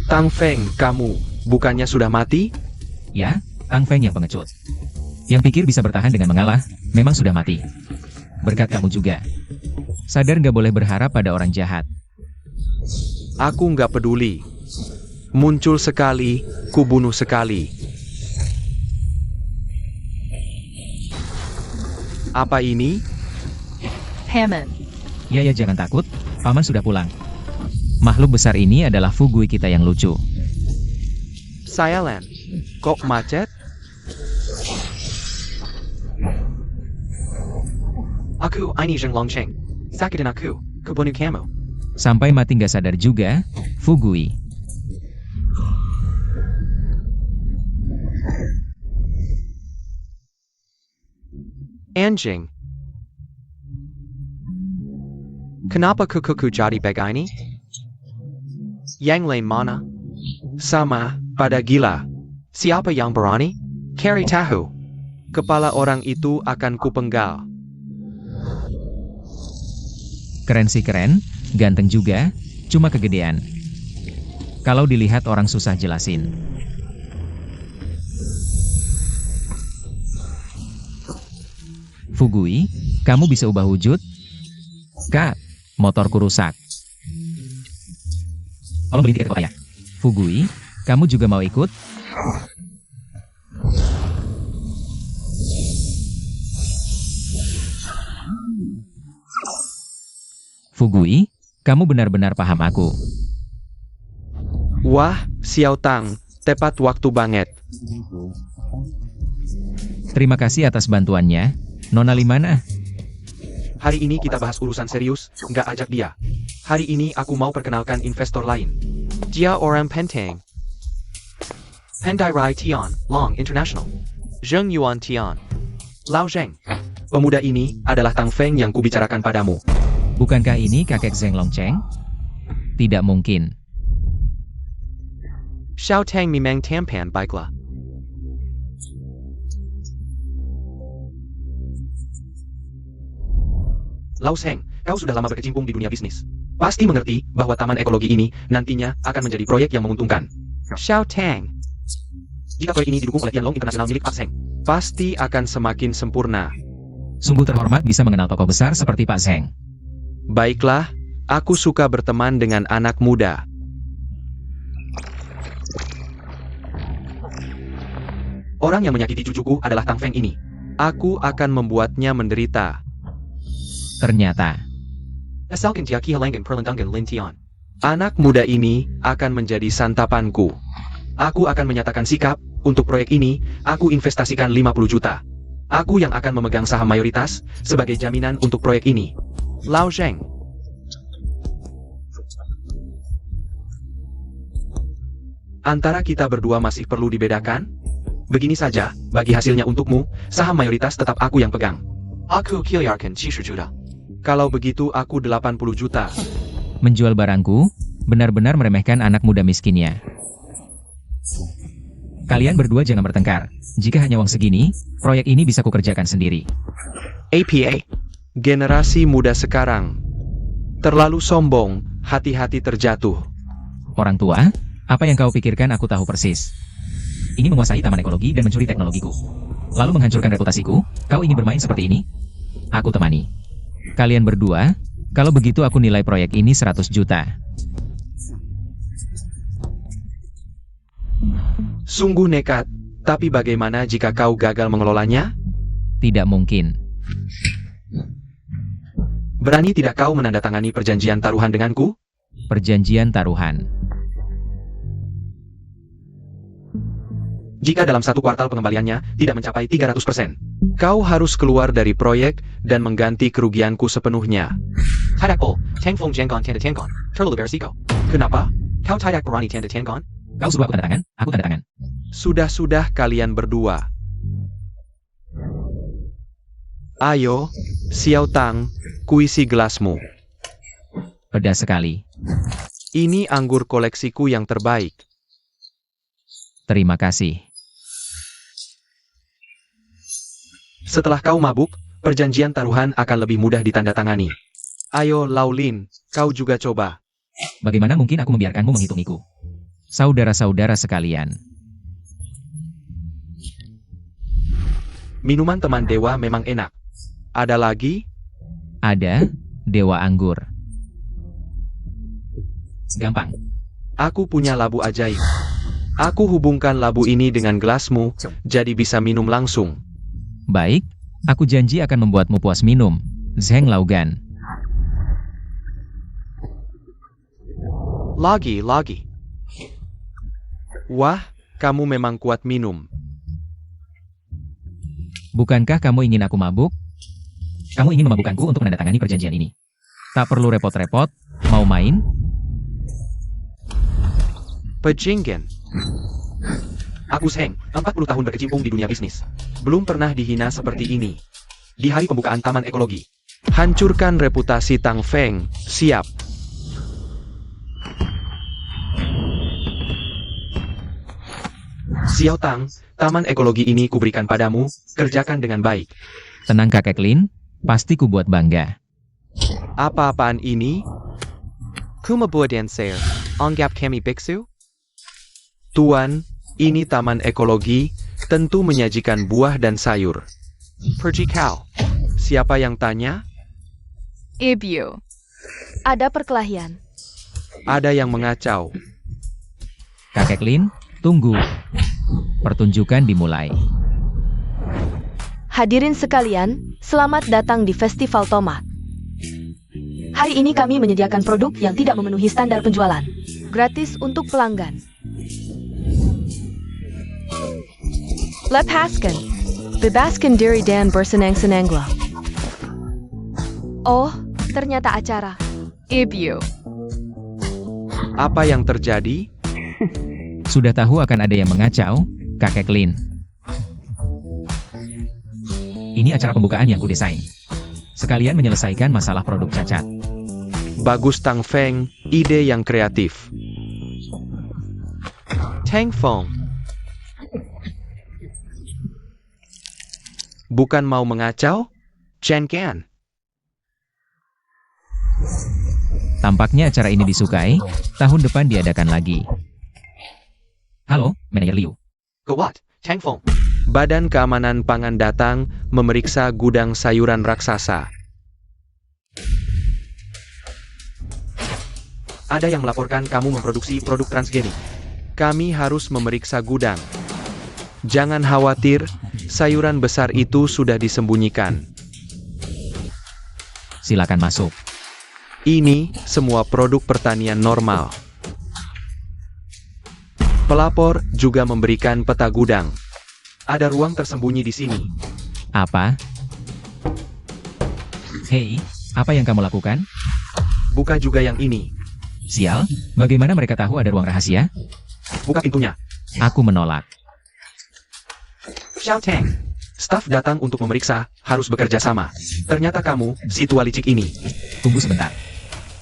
Tang Feng, kamu, bukannya sudah mati? Ya, Tang Feng yang pengecut. Yang pikir bisa bertahan dengan mengalah, memang sudah mati. Berkat kamu juga. Sadar nggak boleh berharap pada orang jahat. Aku nggak peduli. Muncul sekali, ku bunuh sekali. Apa ini? Paimon. Ya jangan takut, paman sudah pulang. Makhluk besar ini adalah Fugui kita yang lucu. Saya Lan. Kok macet? Aku ini Zheng Longcheng. Sakitin aku, kebunuh kamu. Sampai mati nggak sadar juga, Fugui. Anjing. Kenapa kukuku jadi begini? Yang lain mana? Sama, pada gila. Siapa yang berani? Cari tahu. Kepala orang itu akan kupenggal. Keren sih keren, ganteng juga, cuma kegedean. Kalau dilihat orang susah jelasin. Fugui, kamu bisa ubah wujud? Kak, motorku rusak. Tolong beli tiket ke ayah. Fugui, kamu juga mau ikut? Fugui, kamu benar-benar paham aku. Wah, Xiao Tang, tepat waktu banget. Terima kasih atas bantuannya. Nona Limana. Hari ini kita bahas urusan serius, nggak ajak dia. Hari ini aku mau perkenalkan investor lain. Dia orang penting. Pendai Rai Tian, Long International. Zheng Yuan Tian. Lao Zheng. Pemuda ini adalah Tang Feng yang kubicarakan padamu. Bukankah ini kakek Zheng Longcheng? Tidak mungkin. Xiao Tang memang tampan baiklah. Lao Zheng, kau sudah lama berkecimpung di dunia bisnis. Pasti mengerti bahwa taman ekologi ini nantinya akan menjadi proyek yang menguntungkan. Xiao Tang. Jika proyek ini didukung oleh Tianlong Internasional milik Pak Zheng, pasti akan semakin sempurna. Sungguh terhormat bisa mengenal tokoh besar seperti Pak Zheng. Baiklah, aku suka berteman dengan anak muda. Orang yang menyakiti cucuku adalah Tang Feng ini. Aku akan membuatnya menderita. Ternyata, Asalkan dia kehilangan perlindungan Lin Tian. Anak muda ini akan menjadi santapanku. Aku akan menyatakan sikap, untuk proyek ini, aku investasikan 50 juta. Aku yang akan memegang saham mayoritas, sebagai jaminan untuk proyek ini. Lao Zheng. Antara kita berdua masih perlu dibedakan? Begini saja, bagi hasilnya untukmu, saham mayoritas tetap aku yang pegang. Aku kehilangan 70 juta. Kalau begitu aku 80 juta. menjual barangku, benar-benar meremehkan anak muda miskinnya. Kalian berdua jangan bertengkar. Jika hanya uang segini, proyek ini bisa kukerjakan sendiri. APA. Generasi muda sekarang. Terlalu sombong, hati-hati terjatuh. Orang tua, apa yang kau pikirkan aku tahu persis. Ini menguasai taman ekologi dan mencuri teknologiku. Lalu menghancurkan reputasiku, kau ingin bermain seperti ini? Aku temani. Kalian berdua, kalau begitu aku nilai proyek ini 100 juta. Sungguh nekat, tapi bagaimana jika kau gagal mengelolanya? Tidak mungkin. Berani tidak kau menandatangani perjanjian taruhan denganku? Perjanjian taruhan. Jika dalam 1 kuartal pengembaliannya tidak mencapai 300%, kau harus keluar dari proyek dan mengganti kerugianku sepenuhnya. Kenapa? Kau tidak berani tanda tangan? Kau suruh aku tanda tangan, aku tanda tangan. Sudah-sudah kalian berdua. Ayo, Xiao Tang, kuisi gelasmu. Pedas sekali. Ini anggur koleksiku yang terbaik. Terima kasih. Setelah kau mabuk, perjanjian taruhan akan lebih mudah ditandatangani. Ayo, Lao Lin, kau juga coba. Bagaimana mungkin aku membiarkanmu menghitungiku? Saudara-saudara sekalian. Minuman teman dewa memang enak. Ada lagi? Ada, Dewa Anggur. Gampang. Aku punya labu ajaib. Aku hubungkan labu ini dengan gelasmu, jadi bisa minum langsung. Baik, aku janji akan membuatmu puas minum. Zheng Laugan. Lagi. Wah, kamu memang kuat minum. Bukankah kamu ingin aku mabuk? Kamu ingin memabukkanku untuk menandatangani perjanjian ini. Tak perlu repot-repot, mau main? Pejinggen. Aku Zheng, 40 tahun berkecimpung di dunia bisnis. Belum pernah dihina seperti ini. Di hari pembukaan Taman Ekologi. Hancurkan reputasi Tang Feng, siap. Xiao Tang, Taman Ekologi ini kuberikan padamu, kerjakan dengan baik. Tenang kakek Lin, pasti ku buat bangga. Apa-apaan ini? Kumabuadan Sayer, anggap kami biksu? Tuan, ini Taman Ekologi, tentu menyajikan buah dan sayur. Pergi kau. Siapa yang tanya? Ibu. Ada perkelahian. Ada yang mengacau. Kakek Lin, tunggu. Pertunjukan dimulai. Hadirin sekalian, selamat datang di Festival Tomat. Hari ini kami menyediakan produk yang tidak memenuhi standar penjualan. Gratis untuk pelanggan. Lepaskan. Bebaskan diri dan bersenang-senanglah. Oh, ternyata acara. Ibu. Apa yang terjadi? Sudah tahu akan ada yang mengacau, kakek Lin. Ini acara pembukaan yang kudesain. Sekalian menyelesaikan masalah produk cacat. Bagus Tang Feng, ide yang kreatif. Tang Feng. Bukan mau mengacau? Chen Qian. Tampaknya acara ini disukai, tahun depan diadakan lagi. Halo, Manajer Liu. Gawat, Tang Feng. Badan Keamanan Pangan datang memeriksa gudang sayuran raksasa. Ada yang melaporkan kamu memproduksi produk transgenik. Kami harus memeriksa gudang. Jangan khawatir, sayuran besar itu sudah disembunyikan. Silakan masuk. Ini semua produk pertanian normal. Pelapor juga memberikan peta gudang. Ada ruang tersembunyi di sini. Apa? Hei, apa yang kamu lakukan? Buka juga yang ini. Sial, bagaimana mereka tahu ada ruang rahasia? Buka pintunya. Aku menolak. Xiao Tang. Staf datang untuk memeriksa, harus bekerja sama. Ternyata kamu, si tua licik ini. Tunggu sebentar.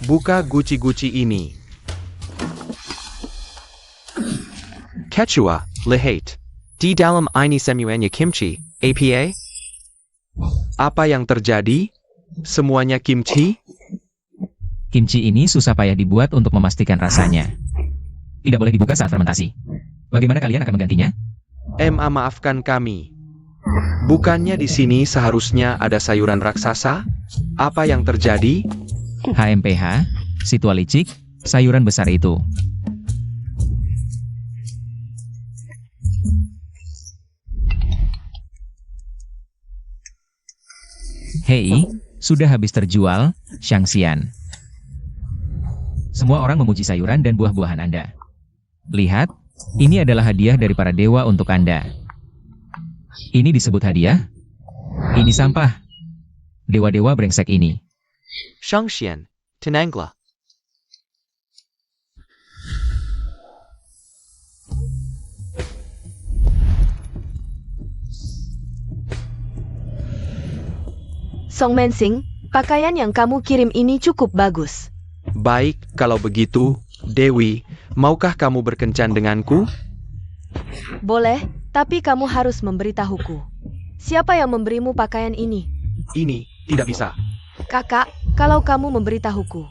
Buka guci-guci ini. Quechua, Lehate. Di dalam ini semuanya kimchi, APA? Apa yang terjadi? Semuanya kimchi? Kimchi ini susah payah dibuat untuk memastikan rasanya. Tidak boleh dibuka saat fermentasi. Bagaimana kalian akan menggantinya? Maafkan kami. Bukannya di sini seharusnya ada sayuran raksasa? Apa yang terjadi? HMPH, si tua licik, sayuran besar itu. Hei, sudah habis terjual, Xiangxian. Semua orang memuji sayuran dan buah-buahan Anda. Lihat, ini adalah hadiah dari para dewa untuk Anda. Ini disebut hadiah? Ini sampah. Dewa-dewa brengsek ini. Xiangxian, Tenangla. Song Mensing, pakaian yang kamu kirim ini cukup bagus. Baik, kalau begitu, Dewi, maukah kamu berkencan denganku? Boleh, tapi kamu harus memberitahuku. Siapa yang memberimu pakaian ini? Ini tidak bisa. Kakak, kalau kamu memberitahuku.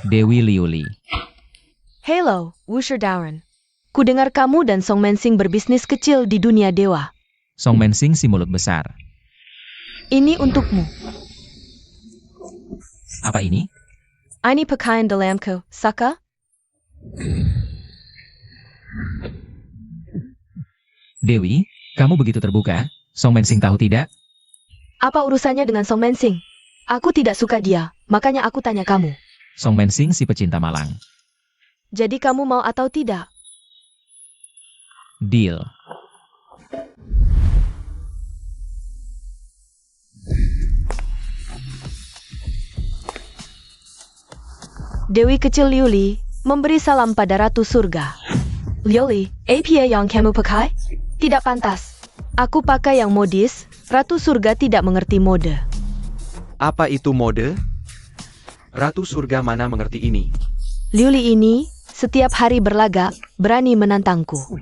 Dewi Liuli. Hello, Wusher Darren. Kudengar kamu dan Song Mensing berbisnis kecil di dunia dewa. Song Mensing si mulut besar. Ini untukmu. Apa ini? Ini pakaian dalamku, Saka? Dewi, kamu begitu terbuka, Song Mensing tahu tidak? Apa urusannya dengan Song Mensing? Aku tidak suka dia, makanya aku tanya kamu. Song Mensing si pecinta malang. Jadi kamu mau atau tidak? Deal. Dewi kecil Liuli memberi salam pada Ratu Surga. Liuli, apa yang kamu pakai? Tidak pantas. Aku pakai yang modis, Ratu Surga tidak mengerti mode. Apa itu mode? Ratu Surga mana mengerti ini? Liuli ini, setiap hari berlagak, berani menantangku.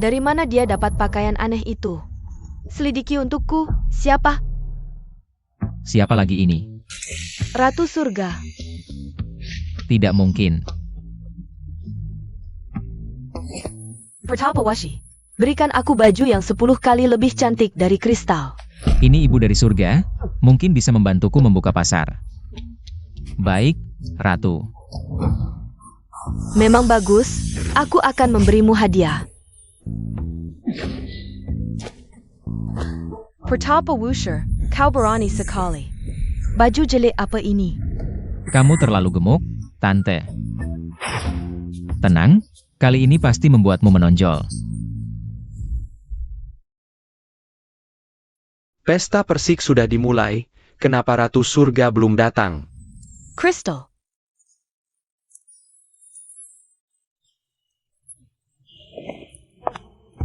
Dari mana dia dapat pakaian aneh itu? Selidiki untukku, siapa? Siapa lagi ini? Ratu Surga. Tidak mungkin. Pertapawashi, berikan aku baju yang 10 kali lebih cantik dari kristal. Ini ibu dari surga, mungkin bisa membantuku membuka pasar. Baik, Ratu. Memang bagus, aku akan memberimu hadiah. Pertapa Wusher, kau berani sekali. Baju jelek apa ini? Kamu terlalu gemuk, Tante. Tenang, kali ini pasti membuatmu menonjol. Pesta persik sudah dimulai, kenapa Ratu Surga belum datang? Crystal.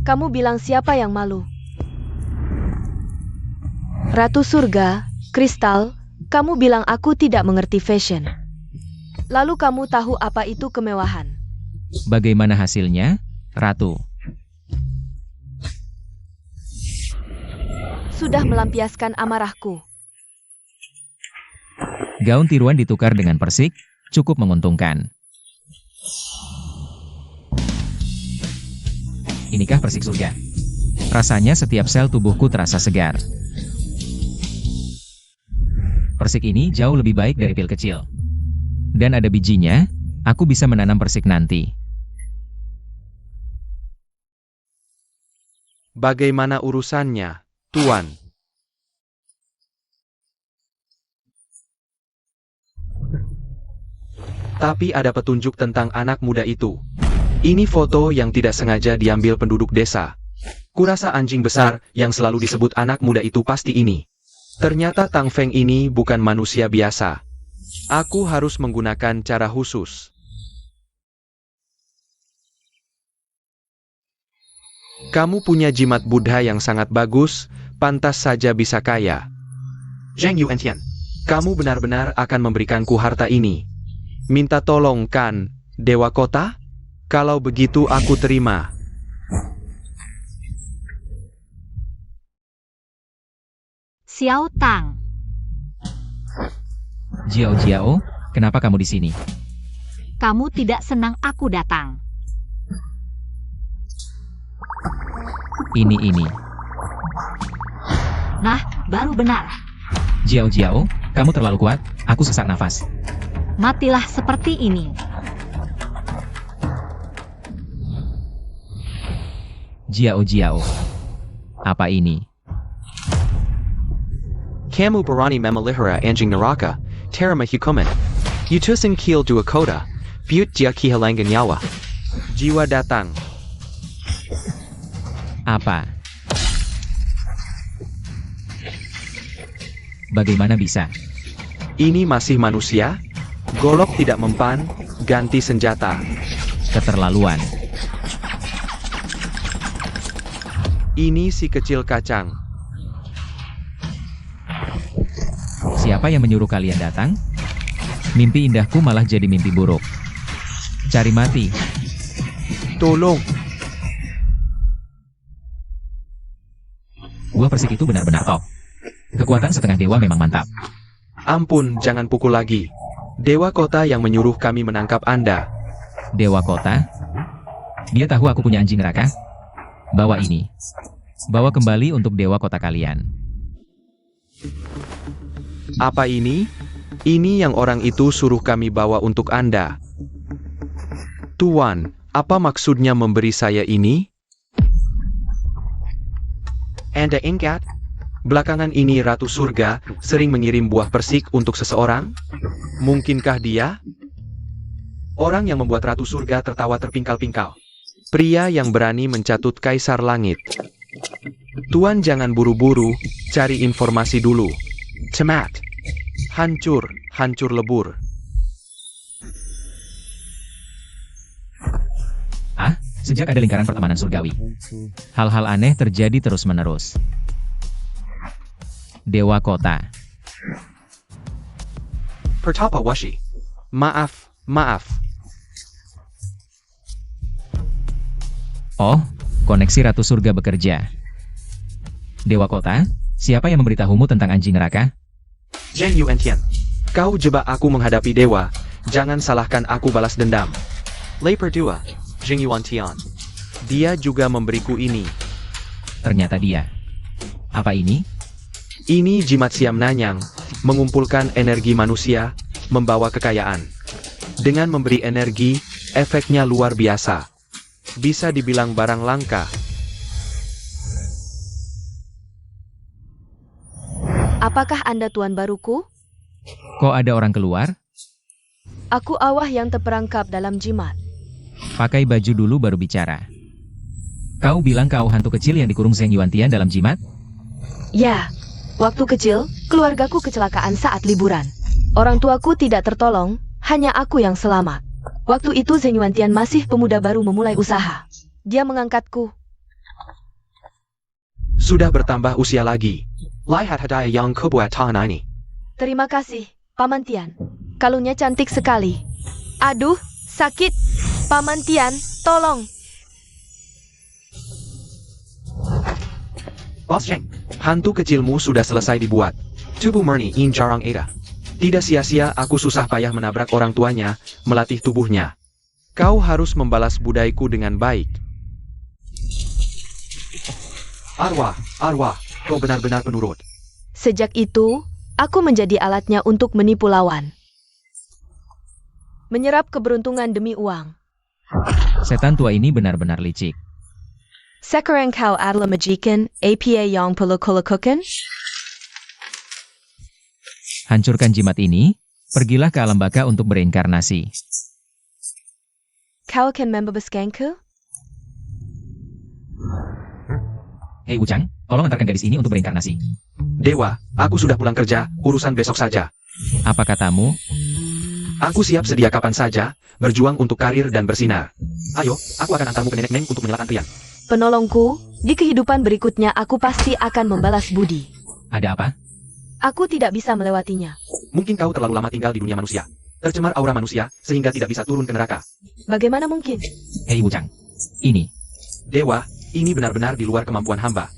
Kamu bilang siapa yang malu? Ratu Surga, Kristal, kamu bilang aku tidak mengerti fashion. Lalu kamu tahu apa itu kemewahan? Bagaimana hasilnya, Ratu? Sudah melampiaskan amarahku. Gaun tiruan ditukar dengan persik, cukup menguntungkan. Inikah persik surga? Rasanya setiap sel tubuhku terasa segar. Persik ini jauh lebih baik dari pil kecil. Dan ada bijinya, aku bisa menanam persik nanti. Bagaimana urusannya, Tuan? Tapi ada petunjuk tentang anak muda itu. Ini foto yang tidak sengaja diambil penduduk desa. Kurasa anjing besar yang selalu disebut anak muda itu pasti ini. Ternyata Tang Feng ini bukan manusia biasa. Aku harus menggunakan cara khusus. Kamu punya jimat Buddha yang sangat bagus, pantas saja bisa kaya. Zheng Yuantian, kamu benar-benar akan memberikanku harta ini. Minta tolong kan, Dewa Kota? Kalau begitu aku terima. Xiao Tang. Jiao, kenapa kamu di sini? Kamu tidak senang aku datang. Ini. Nah, baru benar. Jiao Jiao, kamu terlalu kuat, aku sesak nafas. Matilah seperti ini. Jiao Jiao. Apa ini? Kamu berani memelihara anjing neraka, terima hukuman. Utusan kill dua kota, buat dia kehilangan nyawa. Jiwa datang. Apa? Bagaimana bisa? Ini masih manusia? Golok tidak mempan, ganti senjata. Keterlaluan. Ini si kecil kacang. Siapa yang menyuruh kalian datang? Mimpi indahku malah jadi mimpi buruk. Cari mati. Tolong. Buah persik itu benar-benar top. Kekuatan setengah dewa memang mantap. Ampun, jangan pukul lagi. Dewa kota yang menyuruh kami menangkap Anda. Dewa kota? Dia tahu aku punya anjing neraka? Bawa ini. Bawa kembali untuk dewa kota kalian. Apa ini? Ini yang orang itu suruh kami bawa untuk Anda. Tuan, apa maksudnya memberi saya ini? Anda ingat? Belakangan ini Ratu Surga sering mengirim buah persik untuk seseorang? Mungkinkah dia? Orang yang membuat Ratu Surga tertawa terpingkal-pingkal. Pria yang berani mencatut Kaisar Langit. Tuan jangan buru-buru, cari informasi dulu. Cemat. Hancur, hancur lebur. Sejak ada lingkaran pertemanan surgawi, hal-hal aneh terjadi terus-menerus. Dewa kota. Pertapa Washi. Maaf. Oh, koneksi Ratu Surga bekerja. Dewa kota, siapa yang memberitahumu tentang anjing neraka? Zheng Yuantian. Kau jebak aku menghadapi dewa, jangan salahkan aku balas dendam. Lei Perdua. Zheng Yuantian. Dia juga memberiku ini. Ternyata dia. Apa ini? Ini jimat Siam Nanyang, mengumpulkan energi manusia, membawa kekayaan. Dengan memberi energi, efeknya luar biasa. Bisa dibilang barang langka. Apakah Anda tuan baruku? Kok ada orang keluar? Aku Awah yang terperangkap dalam jimat. Pakai baju dulu baru bicara. Kau bilang kau hantu kecil yang dikurung Zheng Yuantian dalam jimat? Ya, waktu kecil, keluargaku kecelakaan saat liburan. Orang tuaku tidak tertolong, hanya aku yang selamat. Waktu itu Zheng Yuantian masih pemuda baru memulai usaha. Dia mengangkatku. Sudah bertambah usia lagi. Lihat hadiah yang kebuat tahun ini. Terima kasih, Paman Tian. Kalungnya cantik sekali. Aduh, sakit. Paman Tian, tolong. Bos Zheng, hantu kecilmu sudah selesai dibuat. Tubuh murni in jarang ada. Tidak sia-sia aku susah payah menabrak orang tuanya, melatih tubuhnya. Kau harus membalas budaiku dengan baik. Arwah, kau benar-benar penurut. Sejak itu, aku menjadi alatnya untuk menipu lawan. Menyerap keberuntungan demi uang. Setan tua ini benar-benar licik. Sekarang kau adalah majikan, apa yang perlu kulakukan? Hancurkan jimat ini, pergilah ke alam baka untuk bereinkarnasi. Kau akan membebaskanku? Hei Wuchang, tolong antarkan gadis ini untuk bereinkarnasi. Dewa, aku sudah pulang kerja, urusan besok saja. Apa katamu? Aku siap sedia kapan saja, berjuang untuk karir dan bersinar. Ayo, aku akan antarmu ke nenek Neng untuk menyelamatkan Prian. Penolongku, di kehidupan berikutnya aku pasti akan membalas budi. Ada apa? Aku tidak bisa melewatinya. Mungkin kau terlalu lama tinggal di dunia manusia. Tercemar aura manusia, sehingga tidak bisa turun ke neraka. Bagaimana mungkin? Hei Wuchang, ini. Dewa, ini benar-benar di luar kemampuan hamba.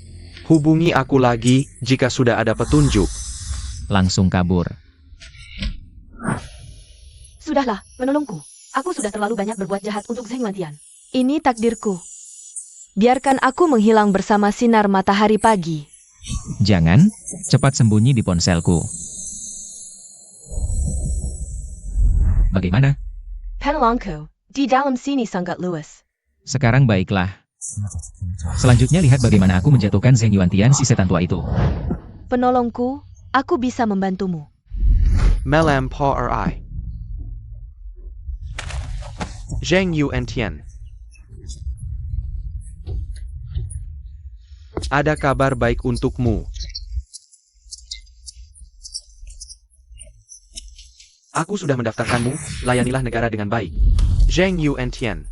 Hubungi aku lagi jika sudah ada petunjuk. Langsung kabur. Sudahlah, penolongku. Aku sudah terlalu banyak berbuat jahat untuk Zheng Yuantian. Ini takdirku. Biarkan aku menghilang bersama sinar matahari pagi. Jangan, cepat sembunyi di ponselku. Bagaimana? Penelongku, di dalam sini sangat luas. Sekarang baiklah. Selanjutnya lihat bagaimana aku menjatuhkan Zheng Yuantian si setan tua itu. Penolongku, aku bisa membantumu. Melam Pa Ri. Zheng Yuantian. Ada kabar baik untukmu. Aku sudah mendaftarkanmu, layanilah negara dengan baik. Zheng Yuantian.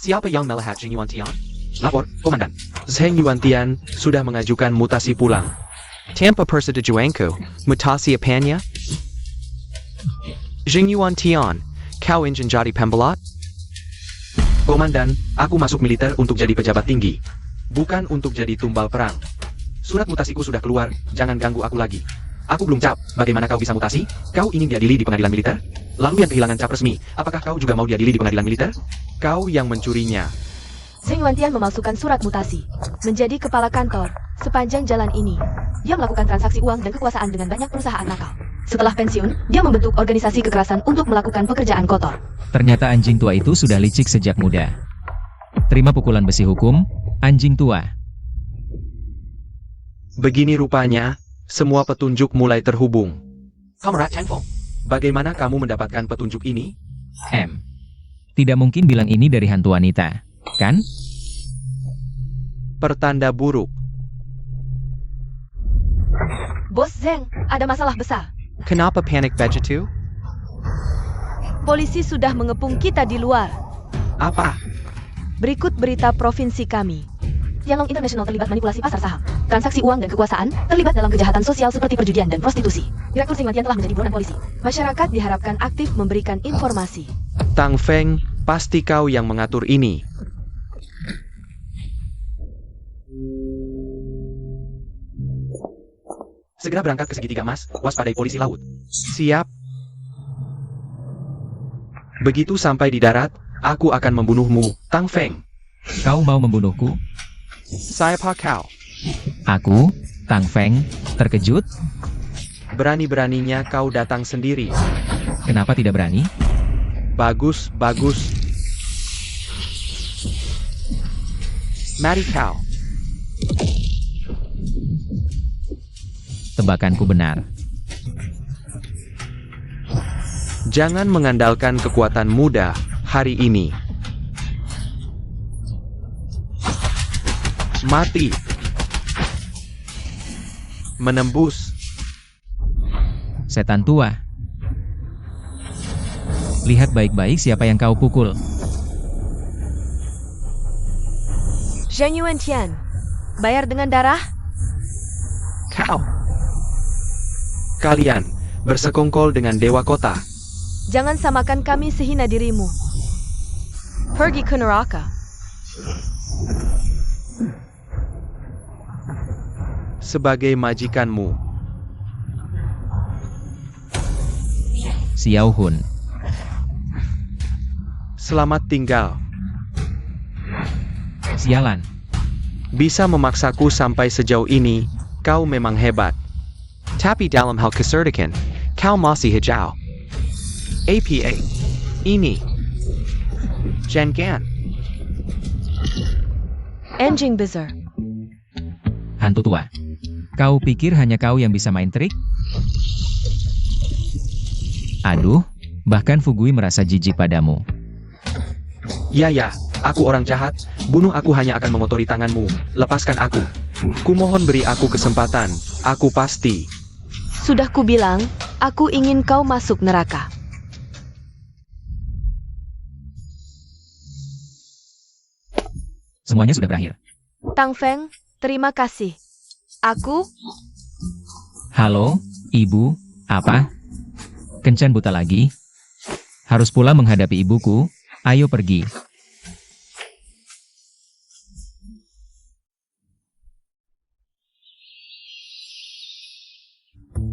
Siapa yang melihat Zheng Yuantian? Lapor, Komandan. Zheng Yuantian sudah mengajukan mutasi pulang. Tanpa persetujuanku, mutasi apanya? Zheng Yuantian, kau ingin jadi pembelat? Komandan, aku masuk militer untuk jadi pejabat tinggi. Bukan untuk jadi tumbal perang. Surat mutasiku sudah keluar, jangan ganggu aku lagi. Aku belum cap, bagaimana kau bisa mutasi? Kau ingin diadili di pengadilan militer? Lalu yang kehilangan cap resmi, apakah kau juga mau diadili di pengadilan militer? Kau yang mencurinya. Zheng Yuantian memalsukan surat mutasi. Menjadi kepala kantor, sepanjang jalan ini. Dia melakukan transaksi uang dan kekuasaan dengan banyak perusahaan nakal. Setelah pensiun, dia membentuk organisasi kekerasan untuk melakukan pekerjaan kotor. Ternyata anjing tua itu sudah licik sejak muda. Terima pukulan besi hukum, anjing tua. Begini rupanya, semua petunjuk mulai terhubung. Kamerat Chanfeng, bagaimana kamu mendapatkan petunjuk ini? Tidak mungkin bilang ini dari hantu wanita, kan? Pertanda buruk. Bos Zheng, ada masalah besar. Kenapa panik begitu? Polisi sudah mengepung kita di luar. Apa? Berikut berita provinsi kami. Tianlong International terlibat manipulasi pasar saham, transaksi uang dan kekuasaan, terlibat dalam kejahatan sosial seperti perjudian dan prostitusi. Direktur Zheng Yuantian telah menjadi buronan polisi. Masyarakat diharapkan aktif memberikan informasi. Tang Feng, pasti kau yang mengatur ini. Segera berangkat ke segitiga emas, waspadai polisi laut. Siap. Begitu sampai di darat, aku akan membunuhmu, Tang Feng. Kau mau membunuhku? Siapa kau? Aku, Tang Feng, terkejut? Berani-beraninya kau datang sendiri. Kenapa tidak berani? Bagus, bagus. Mari kau. Tebakanku benar. Jangan mengandalkan kekuatan muda hari ini. Mati. Menembus. Setan tua. Lihat baik-baik siapa yang kau pukul. Zheng Yuantian, bayar dengan darah? Kau. Kalian bersekongkol dengan Dewa Kota. Jangan samakan kami sehina dirimu. Pergi ke neraka. Sebagai majikanmu. Xiao Hun. Selamat tinggal. Sialan. Bisa memaksaku sampai sejauh ini, kau memang hebat. Tapi dalam hal keserdikan, kau masih hijau. APA. Ini. Jangan. Anjing besar. Hantu tua. Kau pikir hanya kau yang bisa main trik? Aduh, bahkan Fugui merasa jijik padamu. Ya, aku orang jahat. Bunuh aku hanya akan mengotori tanganmu. Lepaskan aku. Kumohon beri aku kesempatan. Aku pasti. Sudah kubilang, aku ingin kau masuk neraka. Semuanya sudah berakhir. Tang Feng, terima kasih. Aku? Halo, ibu, apa? Kencan buta lagi? Harus pula menghadapi ibuku, ayo pergi.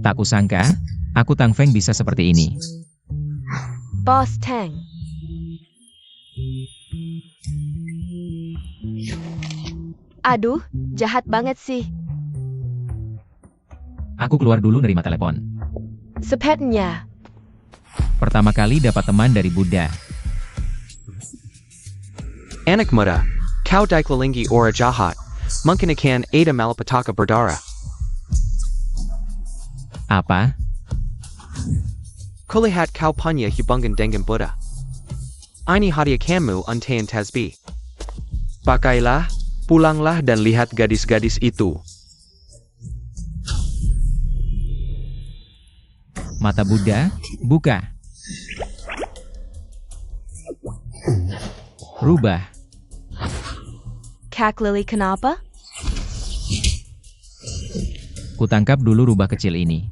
Tak kusangka, aku Tang Feng bisa seperti ini. Boss Tang. Aduh, jahat banget sih. Aku keluar dulu nerima telepon. Sepetnya. Pertama kali dapat teman dari Buddha. Anak muda, kau dikelilingi orang jahat, mungkin akan ada malapetaka berdarah. Apa? Kulihat kau punya hubungan dengan Buddha. Ini hadiah kamu untayan tasbih. Pakailah, pulanglah dan lihat gadis-gadis itu. Mata Buddha, buka. Rubah. Kak Lily kenapa? Kutangkap dulu rubah kecil ini.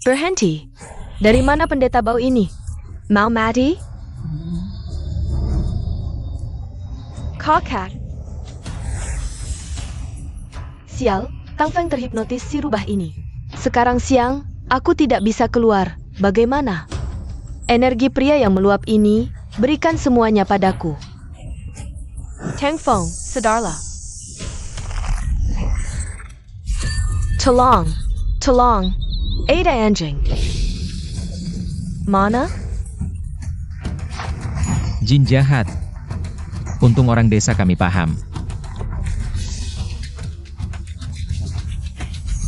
Berhenti. Dari mana pendeta bau ini? Mau mati? Kakak. Sial, Tang Feng terhipnotis si rubah ini. Sekarang siang, aku tidak bisa keluar. Bagaimana? Energi pria yang meluap ini, berikan semuanya padaku. Tang Feng, sadarlah. Tolong, tolong. Ada anjing. Mana? Jin jahat. Untung orang desa kami paham.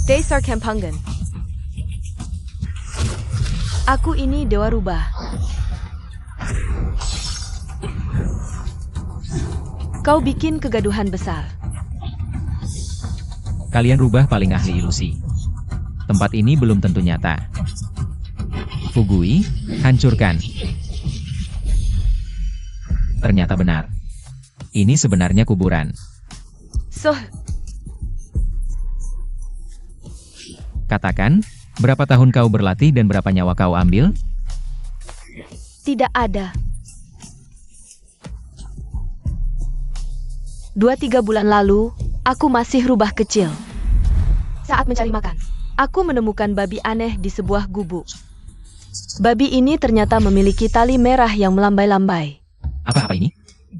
Desar Kempangan. Aku ini dewa rubah. Kau bikin kegaduhan besar. Kalian rubah paling ahli ilusi. Tempat ini belum tentu nyata. Fugui, hancurkan. Ternyata benar. Ini sebenarnya kuburan. Katakan, berapa tahun kau berlatih dan berapa nyawa kau ambil? Tidak ada. 2-3 bulan lalu, aku masih rubah kecil. Saat mencari makan, aku menemukan babi aneh di sebuah gubuk. Babi ini ternyata memiliki tali merah yang melambai-lambai. Apa ini?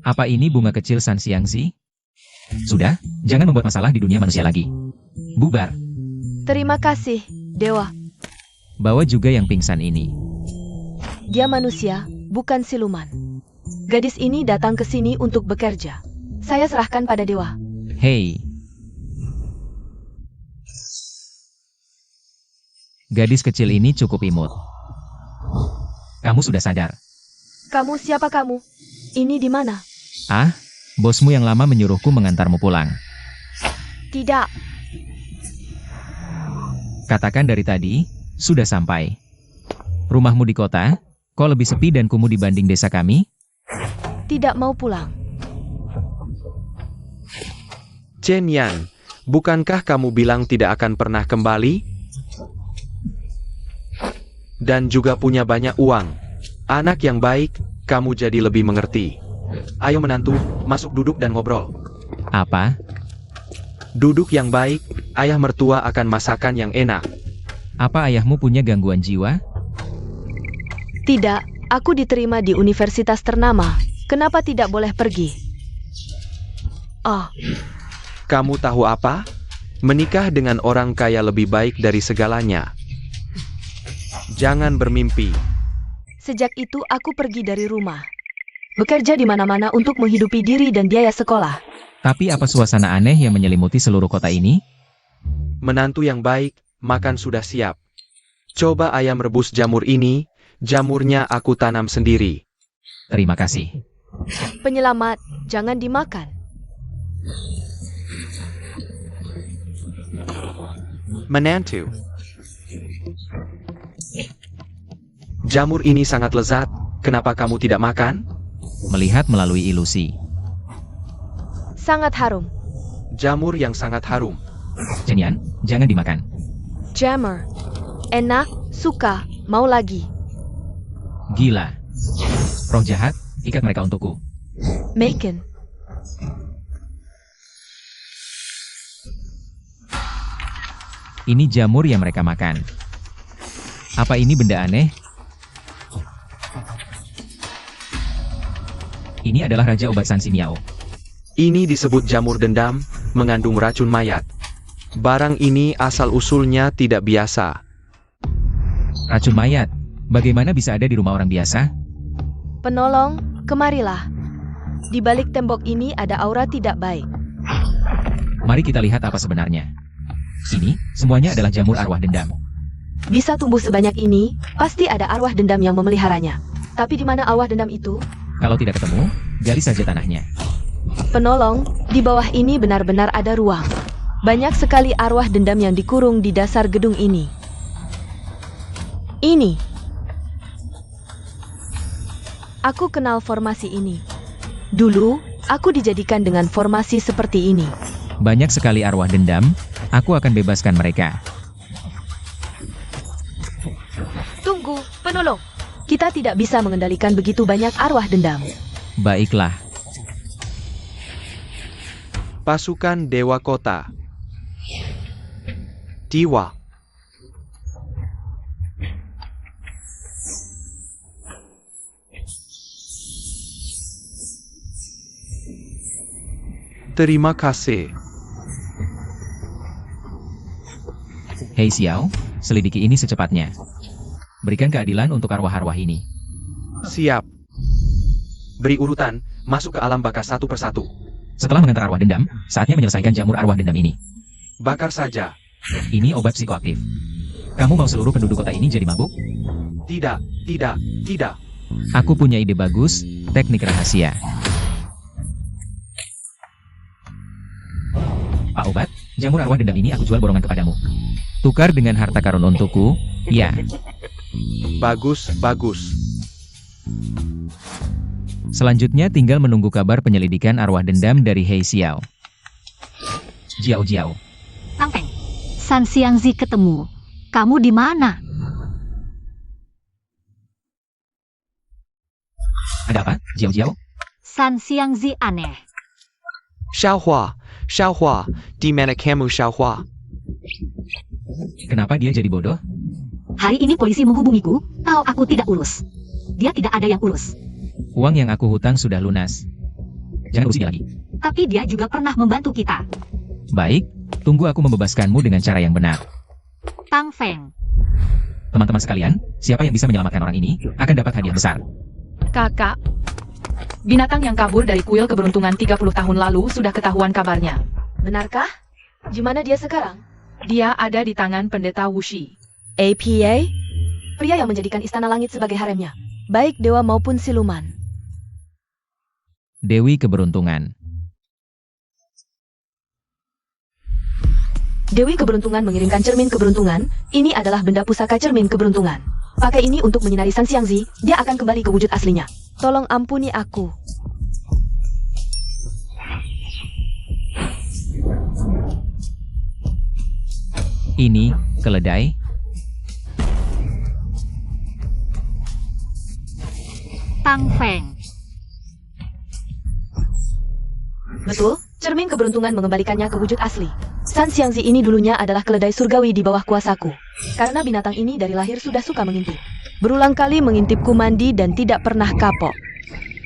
Apa ini bunga kecil San Xiangzi? Sudah, jangan membuat masalah di dunia manusia lagi. Bubar. Terima kasih, Dewa. Bawa juga yang pingsan ini. Dia manusia, bukan siluman. Gadis ini datang ke sini untuk bekerja. Saya serahkan pada Dewa. Hei. Gadis kecil ini cukup imut. Kamu sudah sadar? Kamu siapa kamu? Ini di mana? Ah, bosmu yang lama menyuruhku mengantarmu pulang. Tidak. Katakan dari tadi, sudah sampai. Rumahmu di kota, kok lebih sepi dan kumuh dibanding desa kami? Tidak mau pulang. Chen Yan, bukankah kamu bilang tidak akan pernah kembali? Dan juga punya banyak uang. Anak yang baik, kamu jadi lebih mengerti. Ayo menantu, masuk duduk dan ngobrol. Apa? Duduk yang baik, ayah mertua akan masakan yang enak. Apa ayahmu punya gangguan jiwa? Tidak, aku diterima di universitas ternama. Kenapa tidak boleh pergi? Oh, Kamu tahu apa? Menikah dengan orang kaya lebih baik dari segalanya. Jangan bermimpi. sejak itu aku pergi dari rumah. Bekerja di mana-mana untuk menghidupi diri dan biaya sekolah. Tapi apa suasana aneh yang menyelimuti seluruh kota ini? Menantu yang baik, makan sudah siap. Coba ayam rebus jamur ini, jamurnya aku tanam sendiri. Terima kasih. Penyelamat, jangan dimakan. Menantu. Jamur ini sangat lezat, kenapa kamu tidak makan? Melihat melalui ilusi. Sangat harum. Jamur yang sangat harum. Cenian, jangan dimakan. Jammer. Enak, suka, mau lagi. Gila. Roh jahat, ikat mereka untukku. Macon. Ini jamur yang mereka makan. Apa ini benda aneh? Ini adalah Raja Obat San Simiao. Ini disebut jamur dendam, mengandung racun mayat. Barang ini asal-usulnya tidak biasa. Racun mayat. Bagaimana bisa ada di rumah orang biasa? Penolong, kemarilah. Di balik tembok ini ada aura tidak baik. Mari kita lihat apa sebenarnya. Ini, semuanya adalah jamur arwah dendam. Bisa tumbuh sebanyak ini, pasti ada arwah dendam yang memeliharanya. Tapi di mana arwah dendam itu? Kalau tidak ketemu, gali saja tanahnya. Penolong, di bawah ini benar-benar ada ruang. Banyak sekali arwah dendam yang dikurung di dasar gedung ini. Ini. Aku kenal formasi ini. Dulu, aku dijadikan dengan formasi seperti ini. Banyak sekali arwah dendam, aku akan bebaskan mereka. Tunggu, penolong. Kita tidak bisa mengendalikan begitu banyak arwah dendam. Baiklah. Pasukan Dewa Kota. Diwa. Terima kasih. Hei Xiao, selidiki ini secepatnya. Berikan keadilan untuk arwah-arwah ini. Siap. Beri urutan, masuk ke alam bakar satu persatu. Setelah mengantar arwah dendam, saatnya menyelesaikan jamur arwah dendam ini. Bakar saja. Ini obat psikoaktif. Kamu mau seluruh penduduk kota ini jadi mabuk? Tidak, tidak, tidak. Aku punya ide bagus, teknik rahasia. Pak Obat, jamur arwah dendam ini aku jual borongan kepadamu. Tukar dengan harta karun untukku, ya. Bagus, bagus. Selanjutnya tinggal menunggu kabar penyelidikan arwah dendam dari Hei Xiao. Jiao Jiao. Tang Feng, San Xiangzi ketemu. Kamu di mana? Ada apa, Jiao Jiao? San Xiangzi aneh. Xiaohua, di mana kamu Xiaohua? Kenapa dia jadi bodoh? Hari ini polisi menghubungiku, tahu aku tidak urus. Dia tidak ada yang urus. Uang yang aku hutang sudah lunas. Jangan urusi dia lagi. Tapi dia juga pernah membantu kita. Baik, tunggu aku membebaskanmu dengan cara yang benar. Tang Feng, Teman-teman sekalian, siapa yang bisa menyelamatkan orang ini, akan dapat hadiah besar. Kakak. Binatang yang kabur dari kuil keberuntungan 30 tahun lalu sudah ketahuan kabarnya. Benarkah? Di mana dia sekarang? Dia ada di tangan pendeta Wuxi. APA? Pria yang menjadikan istana langit sebagai haremnya. Baik dewa maupun siluman. Dewi Keberuntungan. Dewi Keberuntungan mengirimkan cermin keberuntungan. Ini adalah benda pusaka cermin keberuntungan. Pakai ini untuk menyinari San Xiangzi, dia akan kembali ke wujud aslinya. Tolong ampuni aku. Ini, keledai. Tang Feng. Betul, cermin keberuntungan mengembalikannya ke wujud asli. San Xiangzi ini dulunya adalah keledai surgawi di bawah kuasaku. Karena binatang ini dari lahir sudah suka mengintip. Berulang kali mengintipku mandi dan tidak pernah kapok.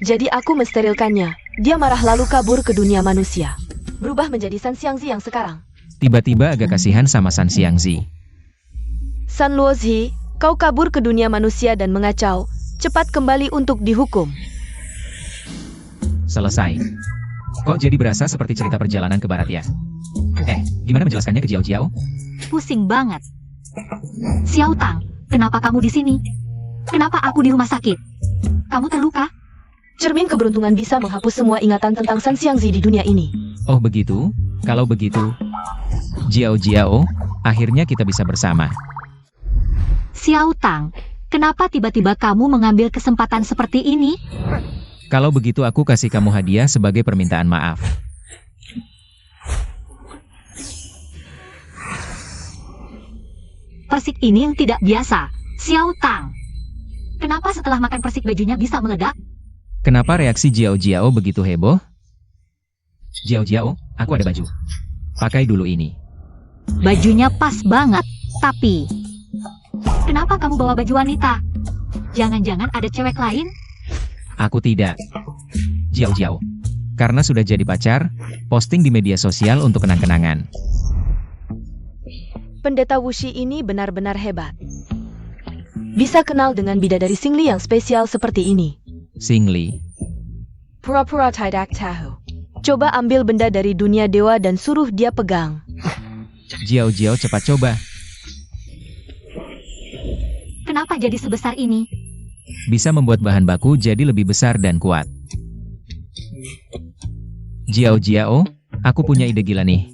Jadi aku mensterilkannya. Dia marah lalu kabur ke dunia manusia. Berubah menjadi San Xiangzi yang sekarang. Tiba-tiba agak kasihan sama San Xiangzi. San Luozhi, kau kabur ke dunia manusia dan mengacau. Cepat kembali untuk dihukum. Selesai. Kok jadi berasa seperti cerita perjalanan ke barat ya? Gimana menjelaskannya ke Jiao Jiao? Pusing banget. Xiao Tang, kenapa kamu di sini? Kenapa aku di rumah sakit? Kamu terluka? Cermin keberuntungan bisa menghapus semua ingatan tentang San Xiangzi di dunia ini. Oh begitu? Kalau begitu, Jiao Jiao, akhirnya kita bisa bersama. Xiao Tang, kenapa tiba-tiba kamu mengambil kesempatan seperti ini? Kalau begitu aku kasih kamu hadiah sebagai permintaan maaf. Persik ini yang tidak biasa. Xiao Tang, kenapa setelah makan persik bajunya bisa meledak? Kenapa reaksi Jiao Jiao begitu heboh? Jiao Jiao, aku ada baju. Pakai dulu ini. Bajunya pas banget, tapi... Kenapa kamu bawa baju wanita? Jangan-jangan ada cewek lain? Aku tidak. Jiao Jiao, Karena sudah jadi pacar, posting di media sosial untuk kenang-kenangan. Pendeta Wuxi ini benar-benar hebat. Bisa kenal dengan bidadari Singli yang spesial seperti ini. Singli. Pura-pura tidak tahu. Coba ambil benda dari dunia dewa dan suruh dia pegang. Jiao Jiao cepat coba. Kenapa jadi sebesar ini? Bisa membuat bahan baku jadi lebih besar dan kuat. Jiao Jiao, aku punya ide gila nih.